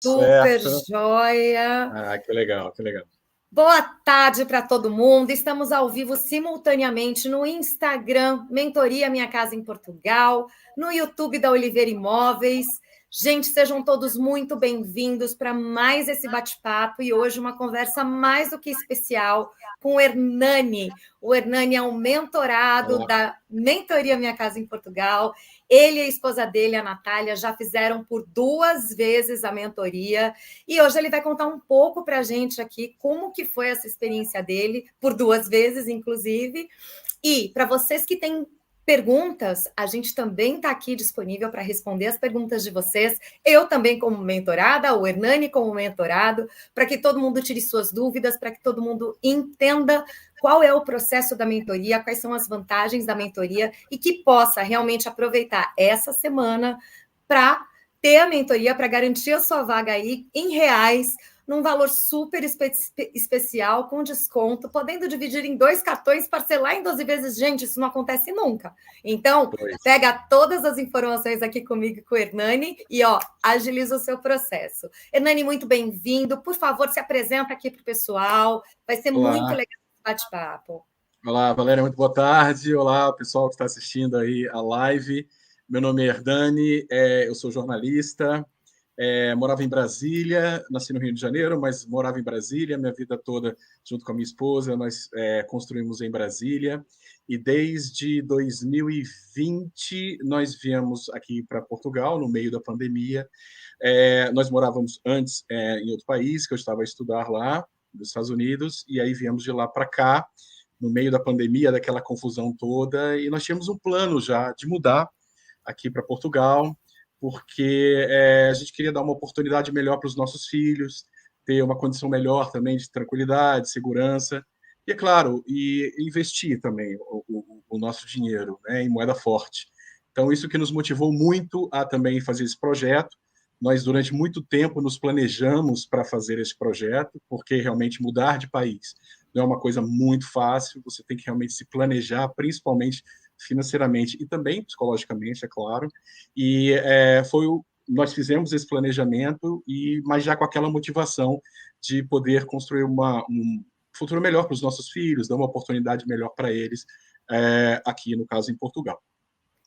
Super Certo. joia. Que legal, que legal. Boa tarde para todo mundo. Estamos ao vivo simultaneamente no Instagram, Mentoria Minha Casa em Portugal, no YouTube da Oliveira Imóveis. Gente, sejam todos muito bem-vindos para mais esse bate-papo e hoje uma conversa mais do que especial com o Hernani. O Hernani é um mentorado da Mentoria Minha Casa em Portugal. Ele e a esposa dele, a Natália, já fizeram por 2 vezes a mentoria e hoje ele vai contar um pouco para a gente aqui como que foi essa experiência dele, por 2 vezes, inclusive. E para vocês que têm perguntas, a gente também está aqui disponível para responder as perguntas de vocês. Eu também como mentorada, o Hernani como mentorado, para que todo mundo tire suas dúvidas, para que todo mundo entenda qual é o processo da mentoria, quais são as vantagens da mentoria e que possa realmente aproveitar essa semana para ter a mentoria, para garantir a sua vaga aí em reais, num valor super especial, com desconto, podendo dividir em 2 cartões, parcelar em 12 vezes. Gente, isso não acontece nunca. Então, pega todas as informações aqui comigo e com o Hernani e, agiliza o seu processo. Hernani, muito bem-vindo. Por favor, se apresenta aqui para o pessoal. Vai ser muito legal esse bate-papo. Olá, Valéria, muito boa tarde. Olá, pessoal que está assistindo aí a live. Meu nome é Hernani, eu sou jornalista, morava em Brasília, nasci no Rio de Janeiro, mas morava em Brasília minha vida toda, junto com a minha esposa, nós construímos em Brasília, e desde 2020 nós viemos aqui para Portugal, no meio da pandemia. Nós morávamos antes em outro país, que eu estava a estudar lá, nos Estados Unidos, e aí viemos de lá para cá, no meio da pandemia, daquela confusão toda, e nós tínhamos um plano já de mudar aqui para Portugal, porque a gente queria dar uma oportunidade melhor para os nossos filhos, ter uma condição melhor também de tranquilidade, segurança, e, é claro, e investir também o nosso dinheiro, né, em moeda forte. Então, isso que nos motivou muito a também fazer esse projeto. Nós, durante muito tempo, nos planejamos para fazer esse projeto, porque realmente mudar de país não é uma coisa muito fácil, você tem que realmente se planejar, principalmente financeiramente e também psicologicamente, é claro. E nós fizemos esse planejamento, mas já com aquela motivação de poder construir um futuro melhor para os nossos filhos, dar uma oportunidade melhor para eles, aqui, no caso, em Portugal.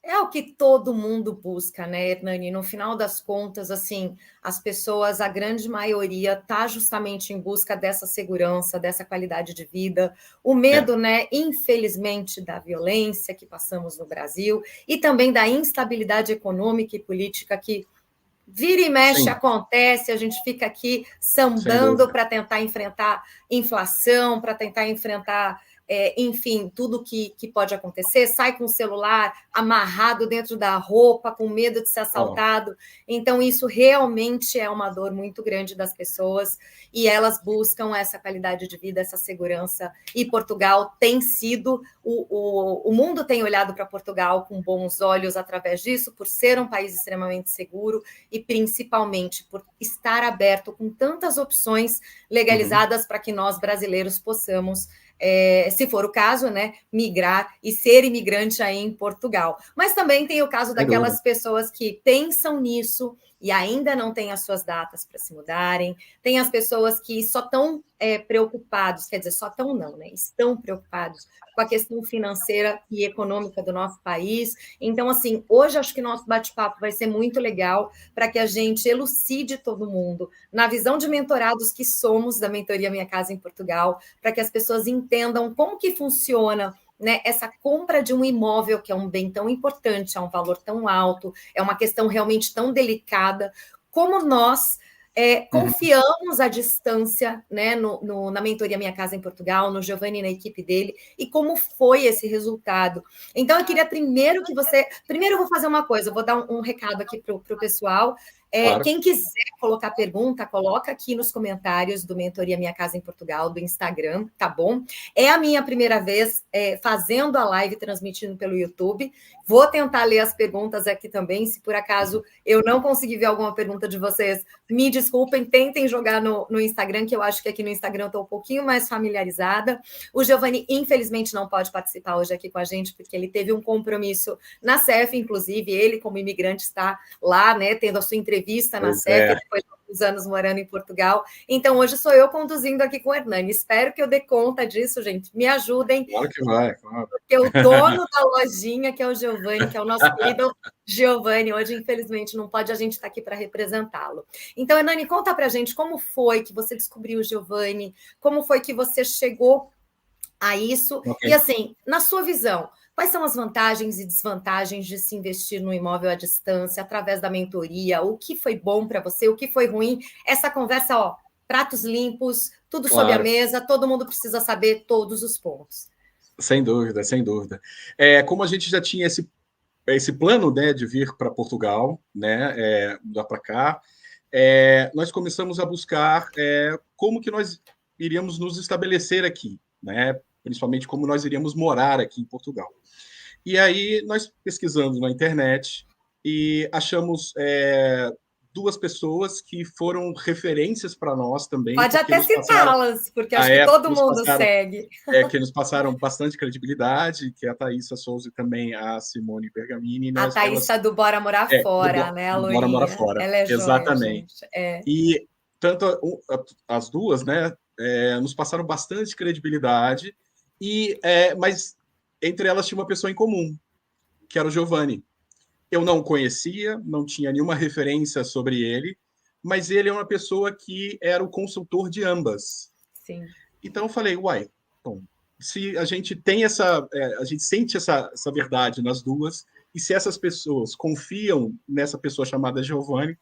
É o que todo mundo busca, né, Hernani? No final das contas, assim, as pessoas, a grande maioria, está justamente em busca dessa segurança, dessa qualidade de vida. O medo, né, infelizmente, da violência que passamos no Brasil e também da instabilidade econômica e política que vira e mexe, sim, acontece, a gente fica aqui sambando para tentar enfrentar inflação, para tentar enfrentar, enfim, tudo que pode acontecer, sai com o celular amarrado dentro da roupa, com medo de ser assaltado. Então, isso realmente é uma dor muito grande das pessoas e elas buscam essa qualidade de vida, essa segurança. E Portugal tem sido, o mundo tem olhado para Portugal com bons olhos através disso, por ser um país extremamente seguro e principalmente por estar aberto com tantas opções legalizadas para que nós, brasileiros, possamos, se for o caso, né, migrar e ser imigrante aí em Portugal. Mas também tem o caso daquelas pessoas que pensam nisso e ainda não têm as suas datas para se mudarem, tem as pessoas que só estão preocupados, quer dizer, só estão não, né? Estão preocupados com a questão financeira e econômica do nosso país. Então, assim, hoje acho que nosso bate-papo vai ser muito legal para que a gente elucide todo mundo na visão de mentorados que somos da Mentoria Minha Casa em Portugal, para que as pessoas entendam como que funciona, né, essa compra de um imóvel, que é um bem tão importante, é um valor tão alto, é uma questão realmente tão delicada, como nós confiamos à distância, né, na Mentoria Minha Casa em Portugal, no Giovanni e na equipe dele, e como foi esse resultado. Então, eu queria primeiro que você... Primeiro, eu vou fazer uma coisa, eu vou dar um recado aqui para o pessoal. Claro. Quem quiser colocar pergunta, coloca aqui nos comentários do Mentoria Minha Casa em Portugal, do Instagram, tá bom? É a minha primeira vez fazendo a live, transmitindo pelo YouTube. Vou tentar ler as perguntas aqui também. Se por acaso eu não conseguir ver alguma pergunta de vocês, me desculpem, tentem jogar no Instagram, que eu acho que aqui no Instagram eu estou um pouquinho mais familiarizada. O Giovanni, infelizmente, não pode participar hoje aqui com a gente, porque ele teve um compromisso na CEF, inclusive, ele, como imigrante, está lá, né, tendo a sua entrevista na CEF, depois últimos anos morando em Portugal. Então, hoje sou eu conduzindo aqui com o Hernani. Espero que eu dê conta disso, gente. Me ajudem. Claro que vai, claro. Porque o dono da lojinha, que é o Giovanni, que é o nosso querido Giovanni, hoje, infelizmente, não pode a gente estar aqui para representá-lo. Então, Hernani, conta para a gente como foi que você descobriu o Giovanni, como foi que você chegou a isso. Okay. E, assim, na sua visão, quais são as vantagens e desvantagens de se investir no imóvel à distância, através da mentoria? O que foi bom para você, o que foi ruim? Essa conversa, ó, pratos limpos, tudo Claro. sobre a mesa, todo mundo precisa saber todos os pontos. Sem dúvida, sem dúvida. Como a gente já tinha esse plano, né, de vir para Portugal, né, mudar para cá, nós começamos a buscar como que nós iríamos nos estabelecer aqui, né, principalmente como nós iríamos morar aqui em Portugal. E aí nós pesquisamos na internet e achamos duas pessoas que foram referências para nós também. Pode até citá-las, porque acho que todo mundo segue. Que nos passaram bastante credibilidade, que é a Thaísa Souza e também a Simone Bergamini. A Thaísa do Bora Morar Fora, né, a Bora Morar Fora. Ela é exatamente. Joia, E tanto as duas, né, nos passaram bastante credibilidade, mas entre elas tinha uma pessoa em comum, que era o Giovanni. Eu não conhecia, não tinha nenhuma referência sobre ele, mas ele é uma pessoa que era o consultor de ambas. Sim. Então eu falei, uai, bom, se a gente tem a gente sente essa verdade nas duas, e se essas pessoas confiam nessa pessoa chamada Giovanni,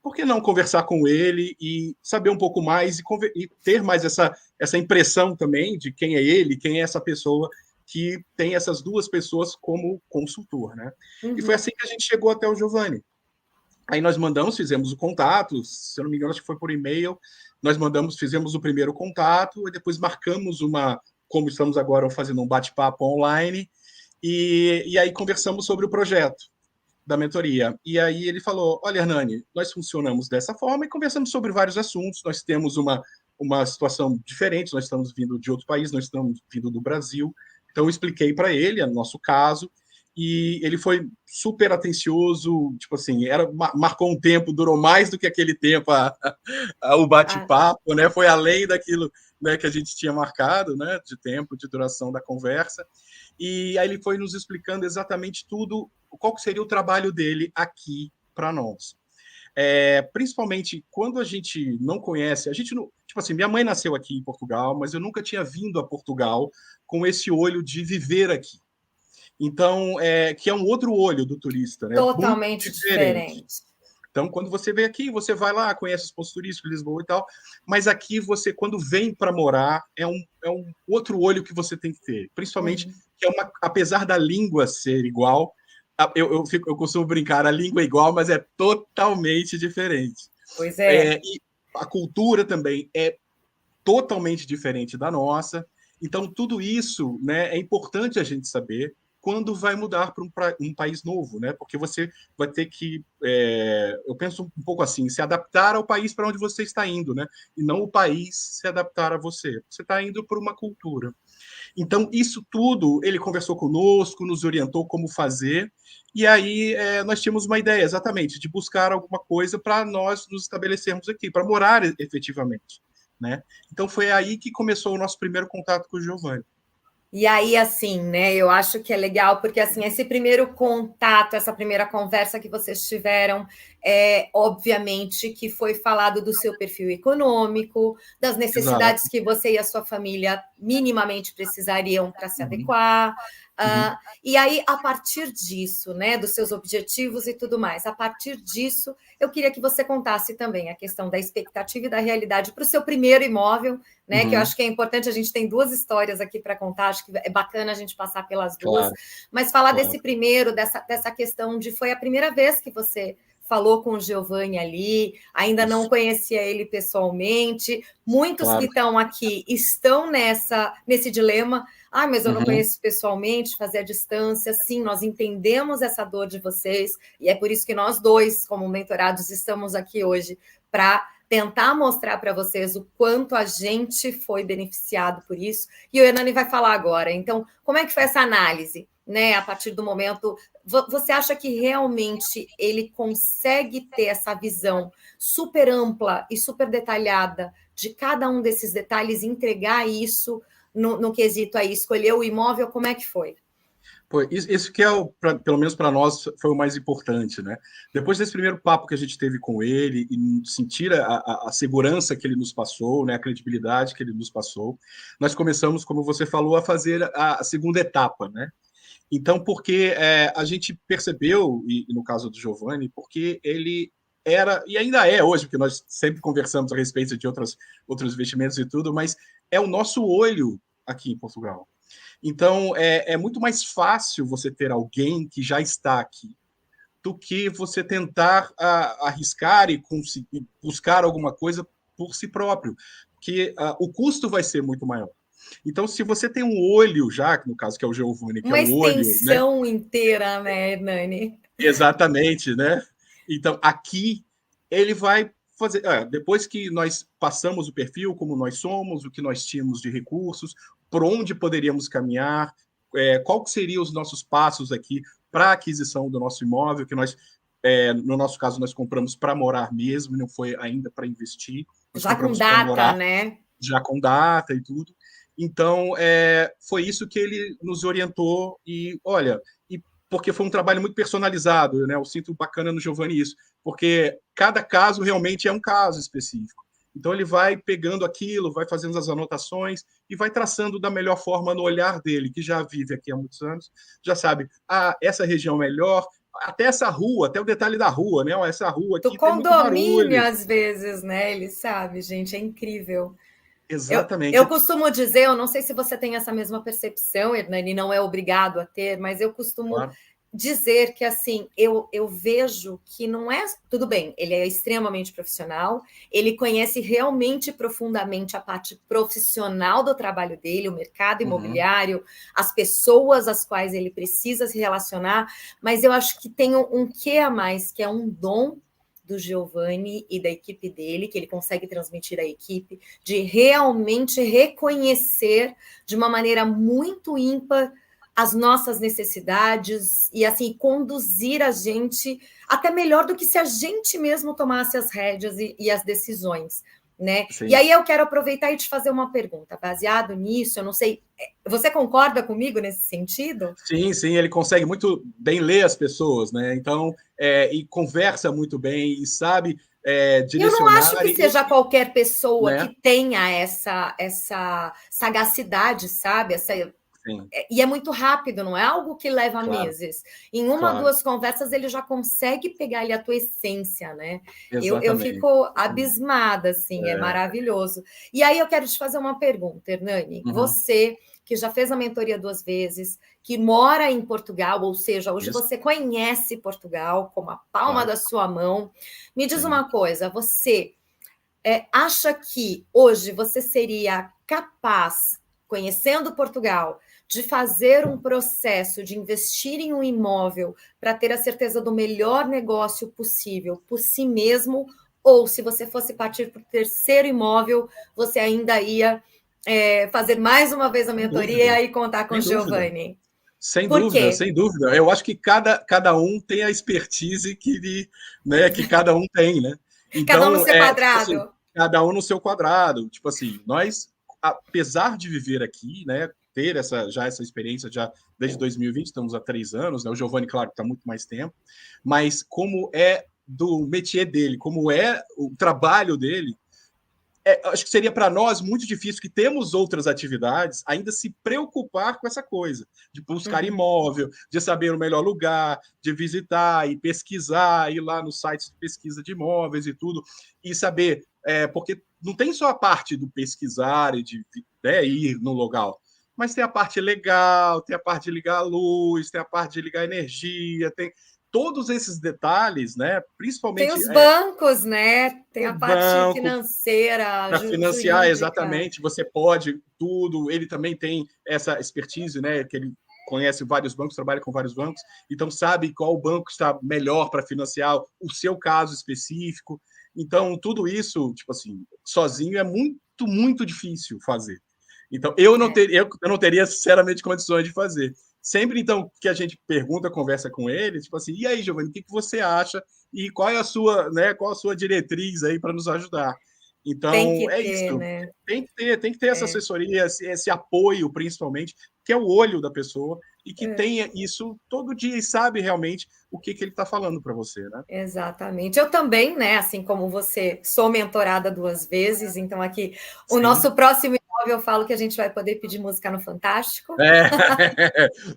por que não conversar com ele e saber um pouco mais e ter mais essa impressão também de quem é ele, quem é essa pessoa que tem essas duas pessoas como consultor, né? Uhum. E foi assim que a gente chegou até o Giovanni. Aí nós fizemos o contato, se eu não me engano, acho que foi por e-mail, fizemos o primeiro contato, e depois marcamos como estamos agora fazendo um bate-papo online, e aí conversamos sobre o projeto da mentoria. E aí ele falou, olha, Hernani, nós funcionamos dessa forma, e conversamos sobre vários assuntos, nós temos uma situação diferente, nós estamos vindo de outro país, nós estamos vindo do Brasil. Então, eu expliquei para ele o nosso caso, e ele foi super atencioso, tipo assim, marcou um tempo, durou mais do que aquele tempo o bate-papo, né? Foi além daquilo, né, que a gente tinha marcado, né, de tempo, de duração da conversa. E aí ele foi nos explicando exatamente tudo, qual seria o trabalho dele aqui para nós. Principalmente quando a gente não conhece, a gente não, tipo assim, minha mãe nasceu aqui em Portugal, mas eu nunca tinha vindo a Portugal com esse olho de viver aqui. Então, que é um outro olho do turista, né? Totalmente diferente. Então, quando você vem aqui, você vai lá, conhece os pontos turísticos de Lisboa e tal, mas aqui você, quando vem para morar, é um outro olho que você tem que ter, principalmente que apesar da língua ser igual, eu costumo brincar, a língua é igual, mas é totalmente diferente. Pois é. E a cultura também é totalmente diferente da nossa. Então, tudo isso, né, é importante a gente saber quando vai mudar para um país novo, né? Porque você vai ter que, eu penso um pouco assim, se adaptar ao país para onde você está indo, né? E não o país se adaptar a você. Você está indo para uma cultura. Então, isso tudo, ele conversou conosco, nos orientou como fazer, e aí nós tínhamos uma ideia, exatamente, de buscar alguma coisa para nós nos estabelecermos aqui, para morar efetivamente, né? Então, foi aí que começou o nosso primeiro contato com o Giovanni. E aí, assim, né, eu acho que é legal, porque, assim, esse primeiro contato, essa primeira conversa que vocês tiveram, obviamente, que foi falado do seu perfil econômico, das necessidades que você e a sua família minimamente precisariam para se adequar. E aí, a partir disso, né, dos seus objetivos e tudo mais, a partir disso, eu queria que você contasse também a questão da expectativa e da realidade para o seu primeiro imóvel, né, que eu acho que é importante, a gente tem duas histórias aqui para contar, acho que é bacana a gente passar pelas duas, claro, mas falar desse primeiro, dessa questão de foi a primeira vez que você falou com o Giovanni ali, ainda não conhecia ele pessoalmente, muitos que estão aqui estão nesse dilema, mas eu não conheço pessoalmente, fazer a distância, sim, nós entendemos essa dor de vocês, e é por isso que nós dois, como mentorados, estamos aqui hoje para tentar mostrar para vocês o quanto a gente foi beneficiado por isso. E o Hernani vai falar agora. Então, como é que foi essa análise, né? A partir do momento, você acha que realmente ele consegue ter essa visão super ampla e super detalhada de cada um desses detalhes, entregar isso no quesito aí, escolher o imóvel, como é que foi? Pô, isso que é, pelo menos para nós, foi o mais importante, né? Depois desse primeiro papo que a gente teve com ele e sentir a segurança que ele nos passou, né, a credibilidade que ele nos passou, nós começamos, como você falou, a fazer a segunda etapa, né? Então, porque a gente percebeu, e no caso do Giovanni, porque ele era, e ainda é hoje, porque nós sempre conversamos a respeito de outros investimentos e tudo, mas é o nosso olho aqui em Portugal. Então, é muito mais fácil você ter alguém que já está aqui do que você tentar arriscar e conseguir buscar alguma coisa por si próprio, que o custo vai ser muito maior. Então, se você tem um olho já, no caso que é o Giovanni, que é Uma o olho, né? extensão inteira, né, Hernani? Exatamente, né? Então, aqui ele vai fazer. Depois que nós passamos o perfil, como nós somos, o que nós tínhamos de recursos, por onde poderíamos caminhar, qual que seriam os nossos passos aqui para a aquisição do nosso imóvel, que nós, no nosso caso, nós compramos para morar mesmo, não foi ainda para investir, nós Já com compramos para data, morar, né? já com data e tudo. Então, foi isso que ele nos orientou e, olha, porque foi um trabalho muito personalizado, né? Eu sinto bacana no Giovanni isso, porque cada caso realmente é um caso específico. Então ele vai pegando aquilo, vai fazendo as anotações e vai traçando da melhor forma no olhar dele, que já vive aqui há muitos anos, já sabe, essa região é melhor, até essa rua, até o detalhe da rua, né? Essa rua Do aqui tem muito condomínio, barulho. às vezes, né? Ele sabe, gente, é incrível. Eu Exatamente. costumo dizer, eu não sei se você tem essa mesma percepção, Hernani, não é obrigado a ter, mas eu costumo Claro. dizer que, assim, eu vejo que não é... Tudo bem, ele é extremamente profissional, ele conhece realmente profundamente a parte profissional do trabalho dele, o mercado imobiliário, as pessoas às quais ele precisa se relacionar, mas eu acho que tem um quê a mais, que é um dom do Giovanni e da equipe dele, que ele consegue transmitir à equipe, de realmente reconhecer de uma maneira muito ímpar as nossas necessidades e assim conduzir a gente até melhor do que se a gente mesmo tomasse as rédeas e as decisões, né? E Sim. aí eu quero aproveitar e te fazer uma pergunta, baseado nisso, eu não sei, você concorda comigo nesse sentido? Sim, sim, ele consegue muito bem ler as pessoas, né? Então, e conversa muito bem e sabe Eu não acho direcionar que seja qualquer pessoa que né? tenha essa sagacidade, sabe? Sim, E é muito rápido, não é algo que leva claro, meses. Em uma, claro, duas conversas, ele já consegue pegar ali a tua essência, né? Eu exatamente, fico exatamente. abismada, assim, é maravilhoso. E aí eu quero te fazer uma pergunta, Hernani. Uhum. Você, que já fez a mentoria 2 vezes, que mora em Portugal, ou seja, hoje Isso, você conhece Portugal como a palma claro, da sua mão. Me diz sim. uma coisa, você acha que hoje você seria capaz, conhecendo Portugal, de fazer um processo de investir em um imóvel para ter a certeza do melhor negócio possível por si mesmo? Ou se você fosse partir para o terceiro imóvel, você ainda ia fazer mais uma vez a Sem mentoria e dúvida, aí contar com o sem dúvida, Giovanni? sem Por dúvida, quê? sem dúvida. Eu acho que cada um tem a expertise que cada um tem, né? Cada um no Então, seu tipo assim, quadrado? cada um no seu quadrado. Tipo assim, nós, apesar de viver aqui, né, ter essa experiência já desde 2020, estamos há 3 anos, né? O Giovanni, claro, está muito mais tempo, mas como é do métier dele, como é o trabalho dele, acho que seria para nós muito difícil, que temos outras atividades, ainda se preocupar com essa coisa, de buscar Uhum. imóvel, de saber o melhor lugar, de visitar e pesquisar, ir lá nos sites de pesquisa de imóveis e tudo, e saber, porque não tem só a parte do pesquisar e de ir no local, mas tem a parte legal, tem a parte de ligar a luz, tem a parte de ligar a energia, tem todos esses detalhes, né? Tem Principalmente os bancos, né? Tem o a parte banco, financeira, para financiar jurídica. exatamente, você pode tudo. Ele também tem essa expertise, né? Que ele conhece vários bancos, trabalha com vários bancos, então sabe qual banco está melhor para financiar o seu caso específico. Então, tudo isso, tipo assim, sozinho é muito, muito difícil fazer. Então, eu não teria, sinceramente, condições de fazer. Sempre, então, que a gente pergunta, conversa com ele, tipo assim, e aí, Giovanni, o que você acha? E qual é a sua, né, qual a sua diretriz aí para nos ajudar? Tem Então, que é ter, isso. né? Tem que ter essa assessoria, esse apoio, principalmente, que é o olho da pessoa, e que tenha isso todo dia e sabe realmente o que ele está falando para você, né? Exatamente. Eu também, né? Assim como você, sou mentorada 2 vezes, então aqui o Sim. nosso próximo imóvel eu falo que a gente vai poder pedir música no Fantástico. É.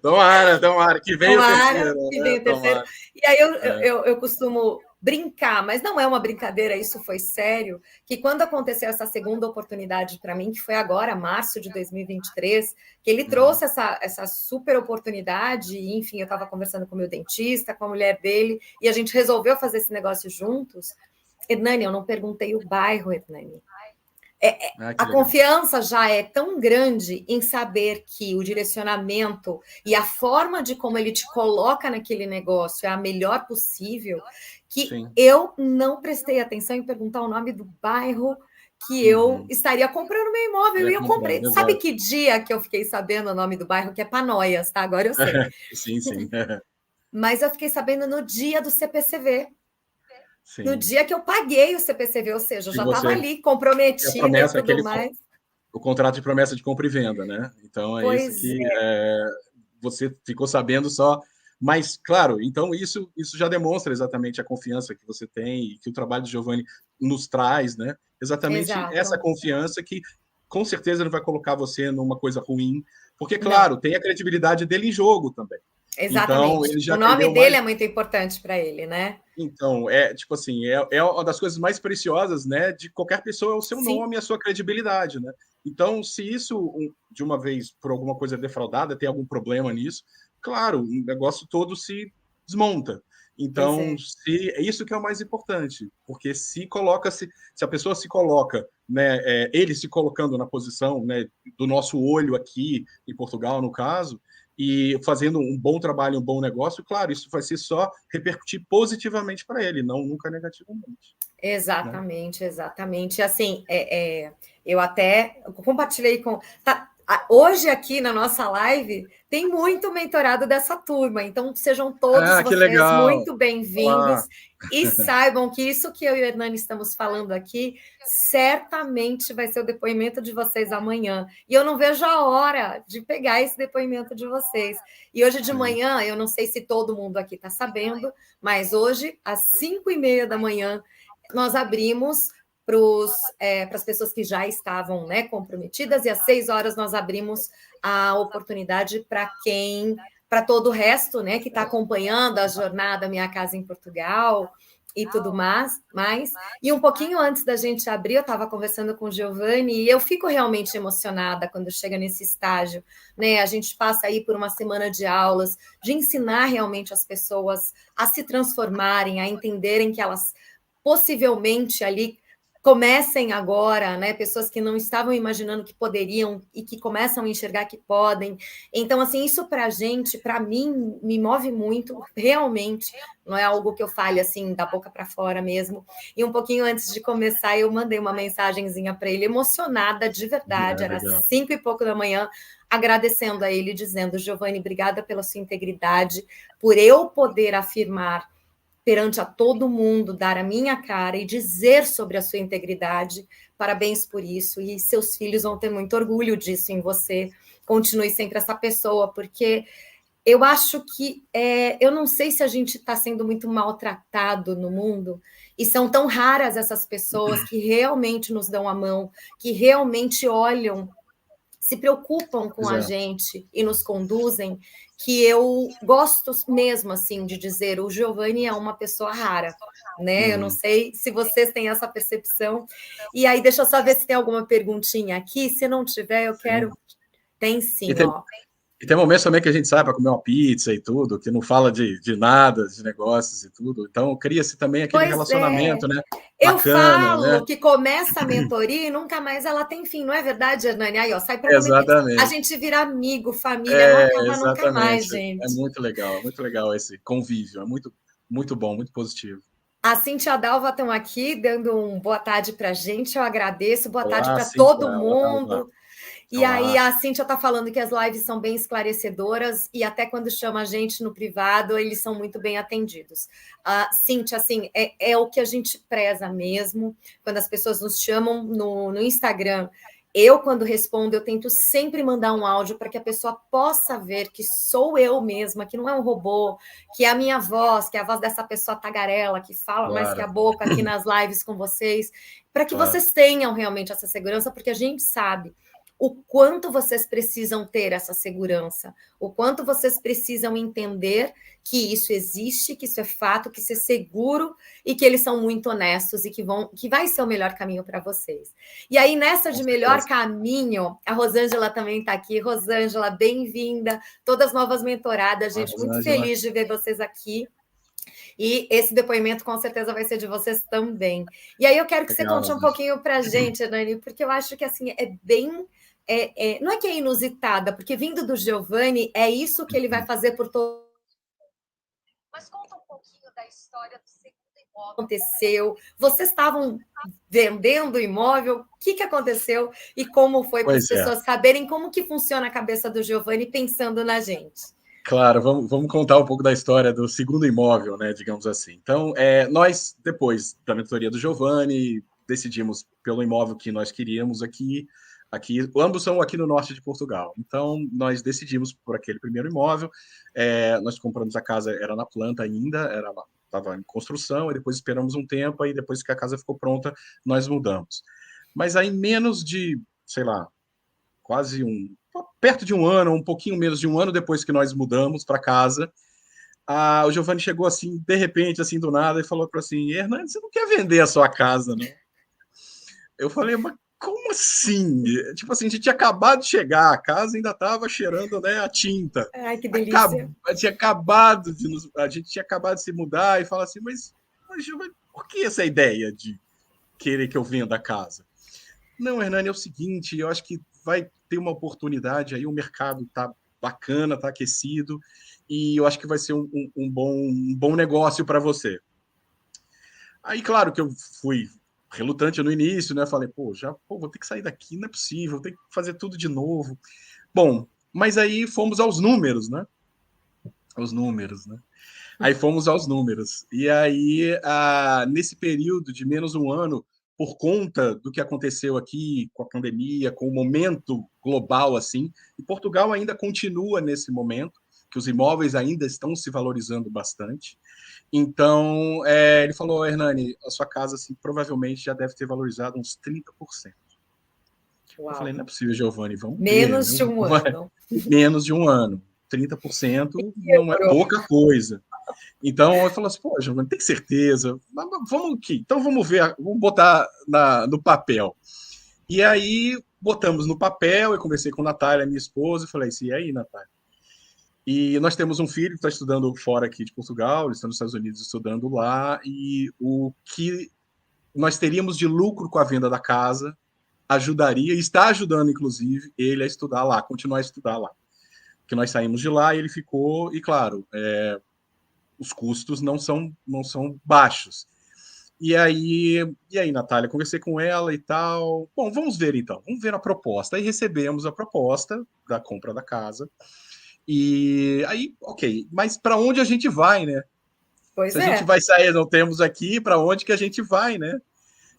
Tomara, que venha o Tomara terceiro, que né? venha o terceiro. Tomara. E aí É. eu costumo brincar, mas não é uma brincadeira, isso foi sério, que quando aconteceu essa segunda oportunidade para mim, que foi agora, março de 2023, que ele trouxe essa super oportunidade, e, enfim, eu estava conversando com o meu dentista, com a mulher dele, e a gente resolveu fazer esse negócio juntos. Hernani, eu não perguntei o bairro, Hernani. Que A legal. confiança já é tão grande em saber que o direcionamento e a forma de como ele te coloca naquele negócio é a melhor possível, que Sim. eu não prestei atenção em perguntar o nome do bairro que eu estaria comprando meu imóvel. E Estaria eu comprei. comprando, Sabe exato. que dia que eu fiquei sabendo o nome do bairro? Que é Panóias, tá? Agora eu sei. Sim, sim. Mas eu fiquei sabendo no dia do CPCV. No Sim. dia que eu paguei o CPCV, ou seja, eu E já estava você, ali a comprometida e promessa, tudo mais. o contrato de promessa de compra e venda, né? Então é isso Pois que você ficou sabendo só. Mas, claro, então isso já demonstra exatamente a confiança que você tem e que o trabalho de Giovanni nos traz, né? Exatamente essa Exato. confiança que com certeza não vai colocar você numa coisa ruim, porque, claro, Não, tem a credibilidade dele em jogo também. Então, exatamente. ele O já nome atendeu dele mais. é muito importante para ele, né? Então, tipo assim, é uma das coisas mais preciosas, né, de qualquer pessoa, é o seu Sim, nome e a sua credibilidade, né? Então, se isso, de uma vez, por alguma coisa defraudada, tem algum problema nisso, claro, o negócio todo se desmonta. pois Então, é. é isso que é o mais importante, porque se a pessoa se coloca, né, ele se colocando na posição, né, do nosso olho aqui em Portugal, no caso, e fazendo um bom trabalho, um bom negócio, claro, isso vai ser só repercutir positivamente para ele, não nunca negativamente, né? Exatamente, exatamente. Assim, eu até compartilhei com. Hoje, aqui na nossa live, tem muito mentorado dessa turma, então sejam todos Que vocês legal! muito Olá. bem-vindos e saibam que isso que eu e o Hernani estamos falando aqui certamente vai ser o depoimento de vocês amanhã. E eu não vejo a hora de pegar esse depoimento de vocês. E hoje de Sim. manhã, eu não sei se todo mundo aqui está sabendo, mas hoje, às 5:30 da manhã, nós abrimos para as pessoas que já estavam, né, comprometidas, e às 6 horas nós abrimos a oportunidade para todo o resto, né, que está acompanhando a jornada Minha Casa em Portugal e tudo mais. E um pouquinho antes da gente abrir, eu estava conversando com o Giovanni e eu fico realmente emocionada quando chega nesse estágio, né? A gente passa aí por uma semana de aulas, de ensinar realmente as pessoas a se transformarem, a entenderem que elas possivelmente ali comecem agora, né? Pessoas que não estavam imaginando que poderiam e que começam a enxergar que podem. Então, assim, isso para a gente, para mim, me move muito, realmente. Não é algo que eu fale assim da boca para fora mesmo. E um pouquinho antes de começar, eu mandei uma mensagenzinha para ele, emocionada de verdade. Era Legal. 5 e pouco da manhã, agradecendo a ele, dizendo: Giovanni, obrigada pela sua integridade, por eu poder afirmar perante a todo mundo, dar a minha cara e dizer sobre a sua integridade. Parabéns por isso. E seus filhos vão ter muito orgulho disso em você. Continue sempre essa pessoa, porque eu acho que eu não sei se a gente está sendo muito maltratado no mundo, e são tão raras essas pessoas que realmente nos dão a mão, que realmente olham, se preocupam com a Exato. gente e nos conduzem, que eu gosto mesmo assim de dizer, o Giovanni é uma pessoa rara, né? Eu não sei se vocês têm essa percepção. E aí, deixa eu só ver se tem alguma perguntinha aqui. Se não tiver, eu Sim. quero. Tem E sim, tem, ó. e tem momentos também que a gente sai para comer uma pizza e tudo, que não fala de nada, de negócios e tudo. Então, cria-se também aquele Pois é. relacionamento, né? Eu Bacana, né? falo que começa a mentoria e nunca mais ela tem fim, não é verdade, Hernani? Aí, ó, sai para comer pizza. A Exatamente. gente vira amigo, família, não acaba nunca mais, Exatamente. É gente. muito legal esse convívio. É muito, muito bom, muito positivo. A Cíntia e a Dalva estão aqui dando um boa tarde para a gente, eu agradeço, boa tarde Olá, para Cíntia. todo Olá, Dalva. mundo. E aí Olá. a Cíntia está falando que as lives são bem esclarecedoras e até quando chama a gente no privado, eles são muito bem atendidos. Cíntia, assim, é o que a gente preza mesmo, quando as pessoas nos chamam no Instagram. Eu, quando respondo, eu tento sempre mandar um áudio para que a pessoa possa ver que sou eu mesma, que não é um robô, que é a minha voz, que é a voz dessa pessoa tagarela, que fala mais que a Claro, boca aqui nas lives com vocês, para que claro. vocês tenham realmente essa segurança, porque a gente sabe o quanto vocês precisam ter essa segurança, o quanto vocês precisam entender que isso existe, que isso é fato, que isso é seguro e que eles são muito honestos e que vai ser o melhor caminho para vocês. E aí, nessa Com de melhor certeza. caminho, a Rosângela também está aqui. Rosângela, bem-vinda. Todas novas mentoradas, Olá, gente, muito Rosângela. feliz de ver vocês aqui. E esse depoimento com certeza vai ser de vocês também. E aí eu quero que você Legal, conte um Rosângela. pouquinho para a gente, Nani, porque eu acho que assim é bem. Não é que é inusitada, porque vindo do Giovanni, é isso que ele vai fazer por todo. Mas conta um pouquinho da história do segundo imóvel. Aconteceu? Vocês estavam vendendo imóvel? O que aconteceu? E como foi para as Pois é. pessoas saberem como que funciona a cabeça do Giovanni pensando na gente? Claro, vamos contar um pouco da história do segundo imóvel, né, digamos assim. Então, nós, depois da mentoria do Giovanni, decidimos pelo imóvel que nós queríamos aqui, ambos são aqui no norte de Portugal. Então, nós decidimos por aquele primeiro imóvel, nós compramos a casa, era na planta ainda, estava em construção, e depois esperamos um tempo, aí depois que a casa ficou pronta, nós mudamos. Mas aí, menos de, sei lá, quase perto de um ano, um pouquinho menos de um ano depois que nós mudamos para casa, o Giovanni chegou assim, de repente, assim, do nada, e falou para assim, Hernani, você não quer vender a sua casa, não? Eu falei, mas como assim? Tipo assim, a gente tinha acabado de chegar, a casa ainda estava cheirando, né, a tinta. Ai, que delícia. A gente tinha acabado de se mudar e falar assim, mas Giovanni, por que essa ideia de querer que eu venda a casa? Não, Hernani, é o seguinte, eu acho que vai ter uma oportunidade aí, o mercado tá bacana, tá aquecido, e eu acho que vai ser um bom negócio para você. Aí, claro que eu fui relutante no início, né? Falei, vou ter que sair daqui, não é possível, vou ter que fazer tudo de novo. Bom, mas aí fomos aos números, né? Aos números, né? Aí fomos aos números. E aí, nesse período de menos um ano, por conta do que aconteceu aqui com a pandemia, com o momento global assim, e Portugal ainda continua nesse momento, que os imóveis ainda estão se valorizando bastante. Então, ele falou, Hernani, a sua casa assim, provavelmente já deve ter valorizado uns 30%. Eu falei, Uau. não é possível, Giovanni, vamos ver. Menos de um ano. Menos de um ano. 30% não é pouca coisa. Então, eu falo assim, pô, Giovanni, tem certeza? Vamos aqui. Então, vamos ver, vamos botar no papel. E aí, botamos no papel, eu conversei com a Natália, minha esposa, e falei assim, e aí, Natália? E nós temos um filho que está estudando fora aqui de Portugal, ele está nos Estados Unidos estudando lá, e o que nós teríamos de lucro com a venda da casa ajudaria, e está ajudando, inclusive, ele a estudar lá, continuar a estudar lá. Porque nós saímos de lá e ele ficou, e claro, os custos não são baixos. E aí, Natália, conversei com ela e tal. Bom, vamos ver então, vamos ver a proposta. Aí recebemos a proposta da compra da casa. E aí, ok, mas para onde a gente vai, né? Pois Se a gente é. vai sair, não temos aqui, para onde que a gente vai, né?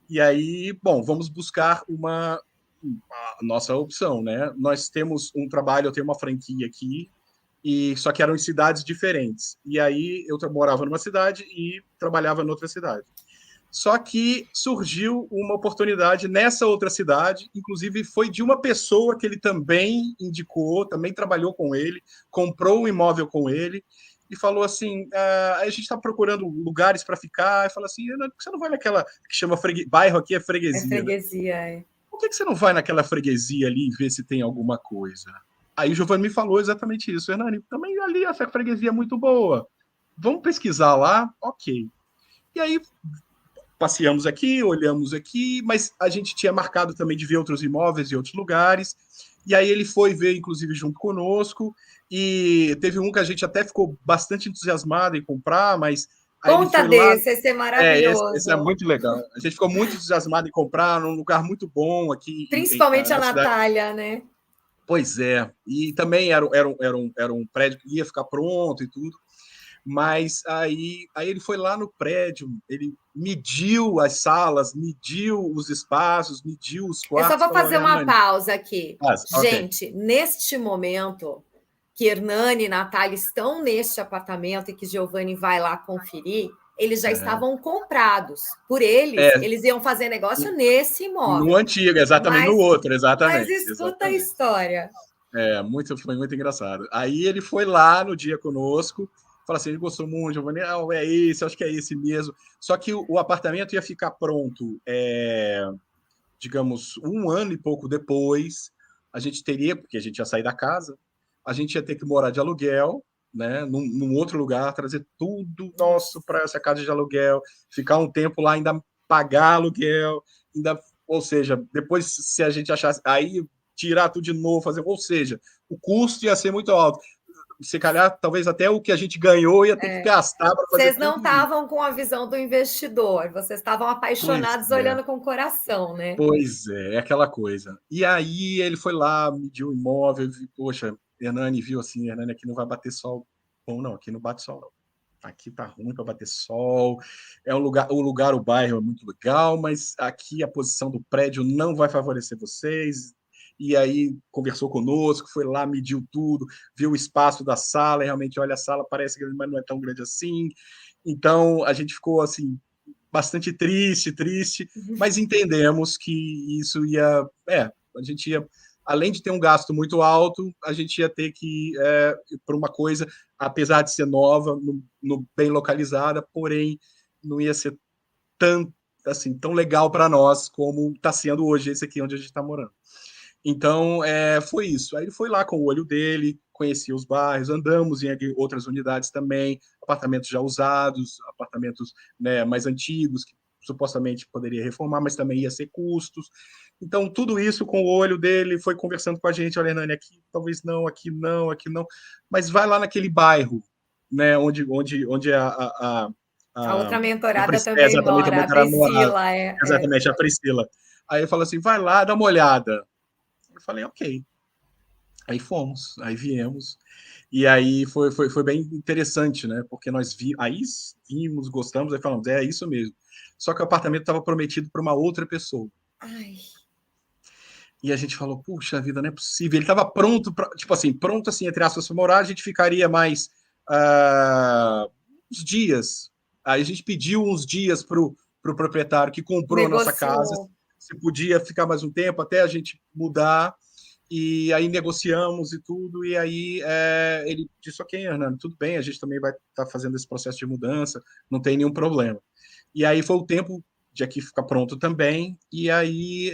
E aí, bom, vamos buscar a nossa opção, né? Nós temos um trabalho, eu tenho uma franquia aqui, e só que eram em cidades diferentes. E aí eu morava numa cidade e trabalhava noutra cidade. Só que surgiu uma oportunidade nessa outra cidade, inclusive foi de uma pessoa que ele também indicou, também trabalhou com ele, comprou um imóvel com ele e falou assim: a gente está procurando lugares para ficar. E falou assim: você não vai naquela que chama bairro aqui é É freguesia, né? freguesia, é. Por que você não vai naquela freguesia ali e vê se tem alguma coisa? Aí o Giovanni me falou exatamente isso. Hernani, também ali essa freguesia é muito boa. Vamos pesquisar lá? Ok. E aí passeamos aqui, olhamos aqui, mas a gente tinha marcado também de ver outros imóveis em outros lugares. E aí ele foi ver, inclusive, junto conosco. E teve um que a gente até ficou bastante entusiasmado em comprar, mas Aí ele Conta foi lá. desse, esse é Esse é maravilhoso. muito legal. A gente ficou muito entusiasmado em comprar num lugar muito bom aqui Principalmente a na cidade. Natália, né? Pois é. E também era um prédio que ia ficar pronto e tudo. Mas aí ele foi lá no prédio, ele mediu as salas, mediu os espaços, mediu os Eu só quartos, vou falou: fazer olha, uma Hernani, pausa aqui. ok. Gente, neste momento que Hernani e Natália estão neste apartamento e que Giovanni vai lá conferir, eles já Uhum. estavam comprados. Por eles, É, eles iam fazer negócio nesse no imóvel. antigo, exatamente, no Mas, outro, mas exatamente, escuta a exatamente. história. Foi muito engraçado. Aí ele foi lá no dia conosco, falou assim: ele gostou muito, Giovanni, é esse, acho que é esse mesmo. Só que o apartamento ia ficar pronto, digamos, um ano e pouco depois. A gente teria, porque a gente ia sair da casa, a gente ia ter que morar de aluguel, né, num outro lugar, trazer tudo nosso para essa casa de aluguel, ficar um tempo lá, ainda pagar aluguel, ainda, ou seja, depois, se a gente achasse, aí tirar tudo de novo, fazer, ou seja, o custo ia ser muito alto. Se calhar, talvez até o que a gente ganhou ia ter que gastar para fazer Vocês não tudo isso. estavam com a visão do investidor, vocês estavam Pois apaixonados é. olhando com o coração, né? Pois é aquela coisa. E aí ele foi lá, mediu o imóvel, poxa, Hernani viu assim, Hernani, aqui não vai bater sol. Bom, não, aqui não bate sol, não. Aqui tá ruim para bater sol. É um lugar, o bairro é muito legal, mas aqui a posição do prédio não vai favorecer vocês. E aí conversou conosco, foi lá, mediu tudo, viu o espaço da sala, e realmente, olha, a sala parece grande, mas não é tão grande assim. Então a gente ficou assim bastante triste, mas entendemos que isso ia, a gente ia, além de ter um gasto muito alto, a gente ia ter que ir para uma coisa, apesar de ser nova, bem localizada, porém não ia ser tão, assim, tão legal para nós como está sendo hoje esse aqui onde a gente está morando. Então, foi isso. Aí ele foi lá com o olho dele, conhecia os bairros, andamos em outras unidades também, apartamentos já usados, apartamentos, né, mais antigos, que supostamente poderia reformar, mas também ia ser custos. Então, tudo isso com o olho dele, foi conversando com a gente: olha, Hernani, aqui talvez não, aqui não, aqui não, mas vai lá naquele bairro, né, onde A outra a mentorada Priscila, também exatamente, a mora, a mentora morava, Priscila, exatamente, a Priscila. Aí ele falou assim: vai lá, dá uma olhada. Eu falei, ok. Aí fomos, aí viemos. E aí foi bem interessante, né? Porque aí vimos, gostamos, aí falamos, é isso mesmo. Só que o apartamento estava prometido para uma outra pessoa. Ai. E a gente falou, puxa vida, não é possível. Ele estava pronto, tipo assim, pronto assim, entre aspas, para morar, a gente ficaria mais uns dias. Aí a gente pediu uns dias para o proprietário que comprou a nossa casa, Negociou. se podia ficar mais um tempo até a gente mudar. E aí negociamos e tudo, e aí ele disse, ok, Hernando, tudo bem, a gente também vai estar fazendo esse processo de mudança, não tem nenhum problema. E aí foi o tempo de aqui ficar pronto também, e aí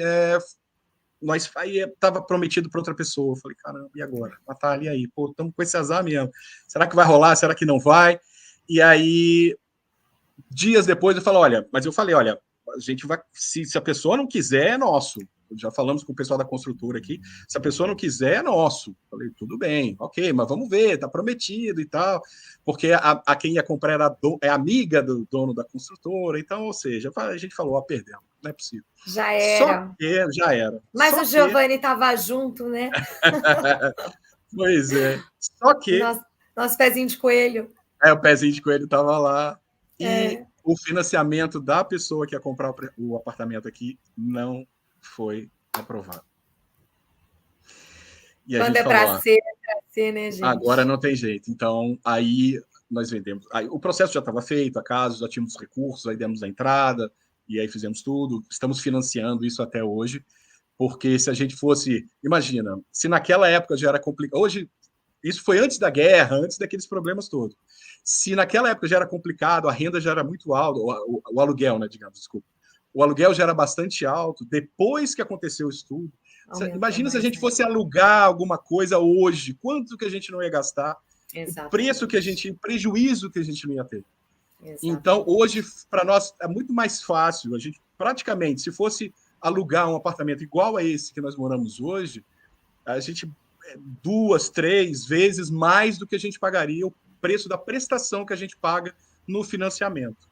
estava prometido para outra pessoa. Eu falei, caramba, e agora? Natália, e aí? Pô, estamos com esse azar mesmo. Será que vai rolar? Será que não vai? E aí, dias depois, eu falo, olha, mas eu falei, olha, a gente vai, se a pessoa não quiser, é nosso. Já falamos com o pessoal da construtora aqui, se a pessoa não quiser, é nosso. Falei, tudo bem, ok, mas vamos ver, tá prometido e tal, porque a quem ia comprar é amiga do dono da construtora, então, ou seja, a gente falou, perdemos, não é possível. Já Só era. que, já era, Mas só o que, Giovanni estava junto, né? pois é, só que, Nosso pezinho de coelho. o pezinho de coelho estava lá, e É. o financiamento da pessoa que ia comprar o apartamento aqui não foi aprovado. E a Quando gente é falou, para ser, né, agora gente? não tem jeito. Então, aí nós vendemos. Aí, o processo já estava feito, a casa, já tínhamos recursos, aí demos a entrada, e aí fizemos tudo. Estamos financiando isso até hoje, porque se a gente fosse. Imagina, se naquela época já era complicado. Hoje, isso foi antes da guerra, antes daqueles problemas todos. Se naquela época já era complicado, a renda já era muito alta, o aluguel, né, digamos, desculpa. O aluguel já era bastante alto, depois que aconteceu isso tudo. Aumentou Imagina se a mais gente ainda. fosse alugar alguma coisa hoje, quanto que a gente não ia gastar, o preço que a Exatamente. gente, o prejuízo que a gente não ia ter. Então, Exatamente. hoje, para nós, é muito mais fácil. A gente, praticamente, se fosse alugar um apartamento igual a esse que nós moramos hoje, a gente 2, 3 vezes mais do que a gente pagaria o preço da prestação que a gente paga no financiamento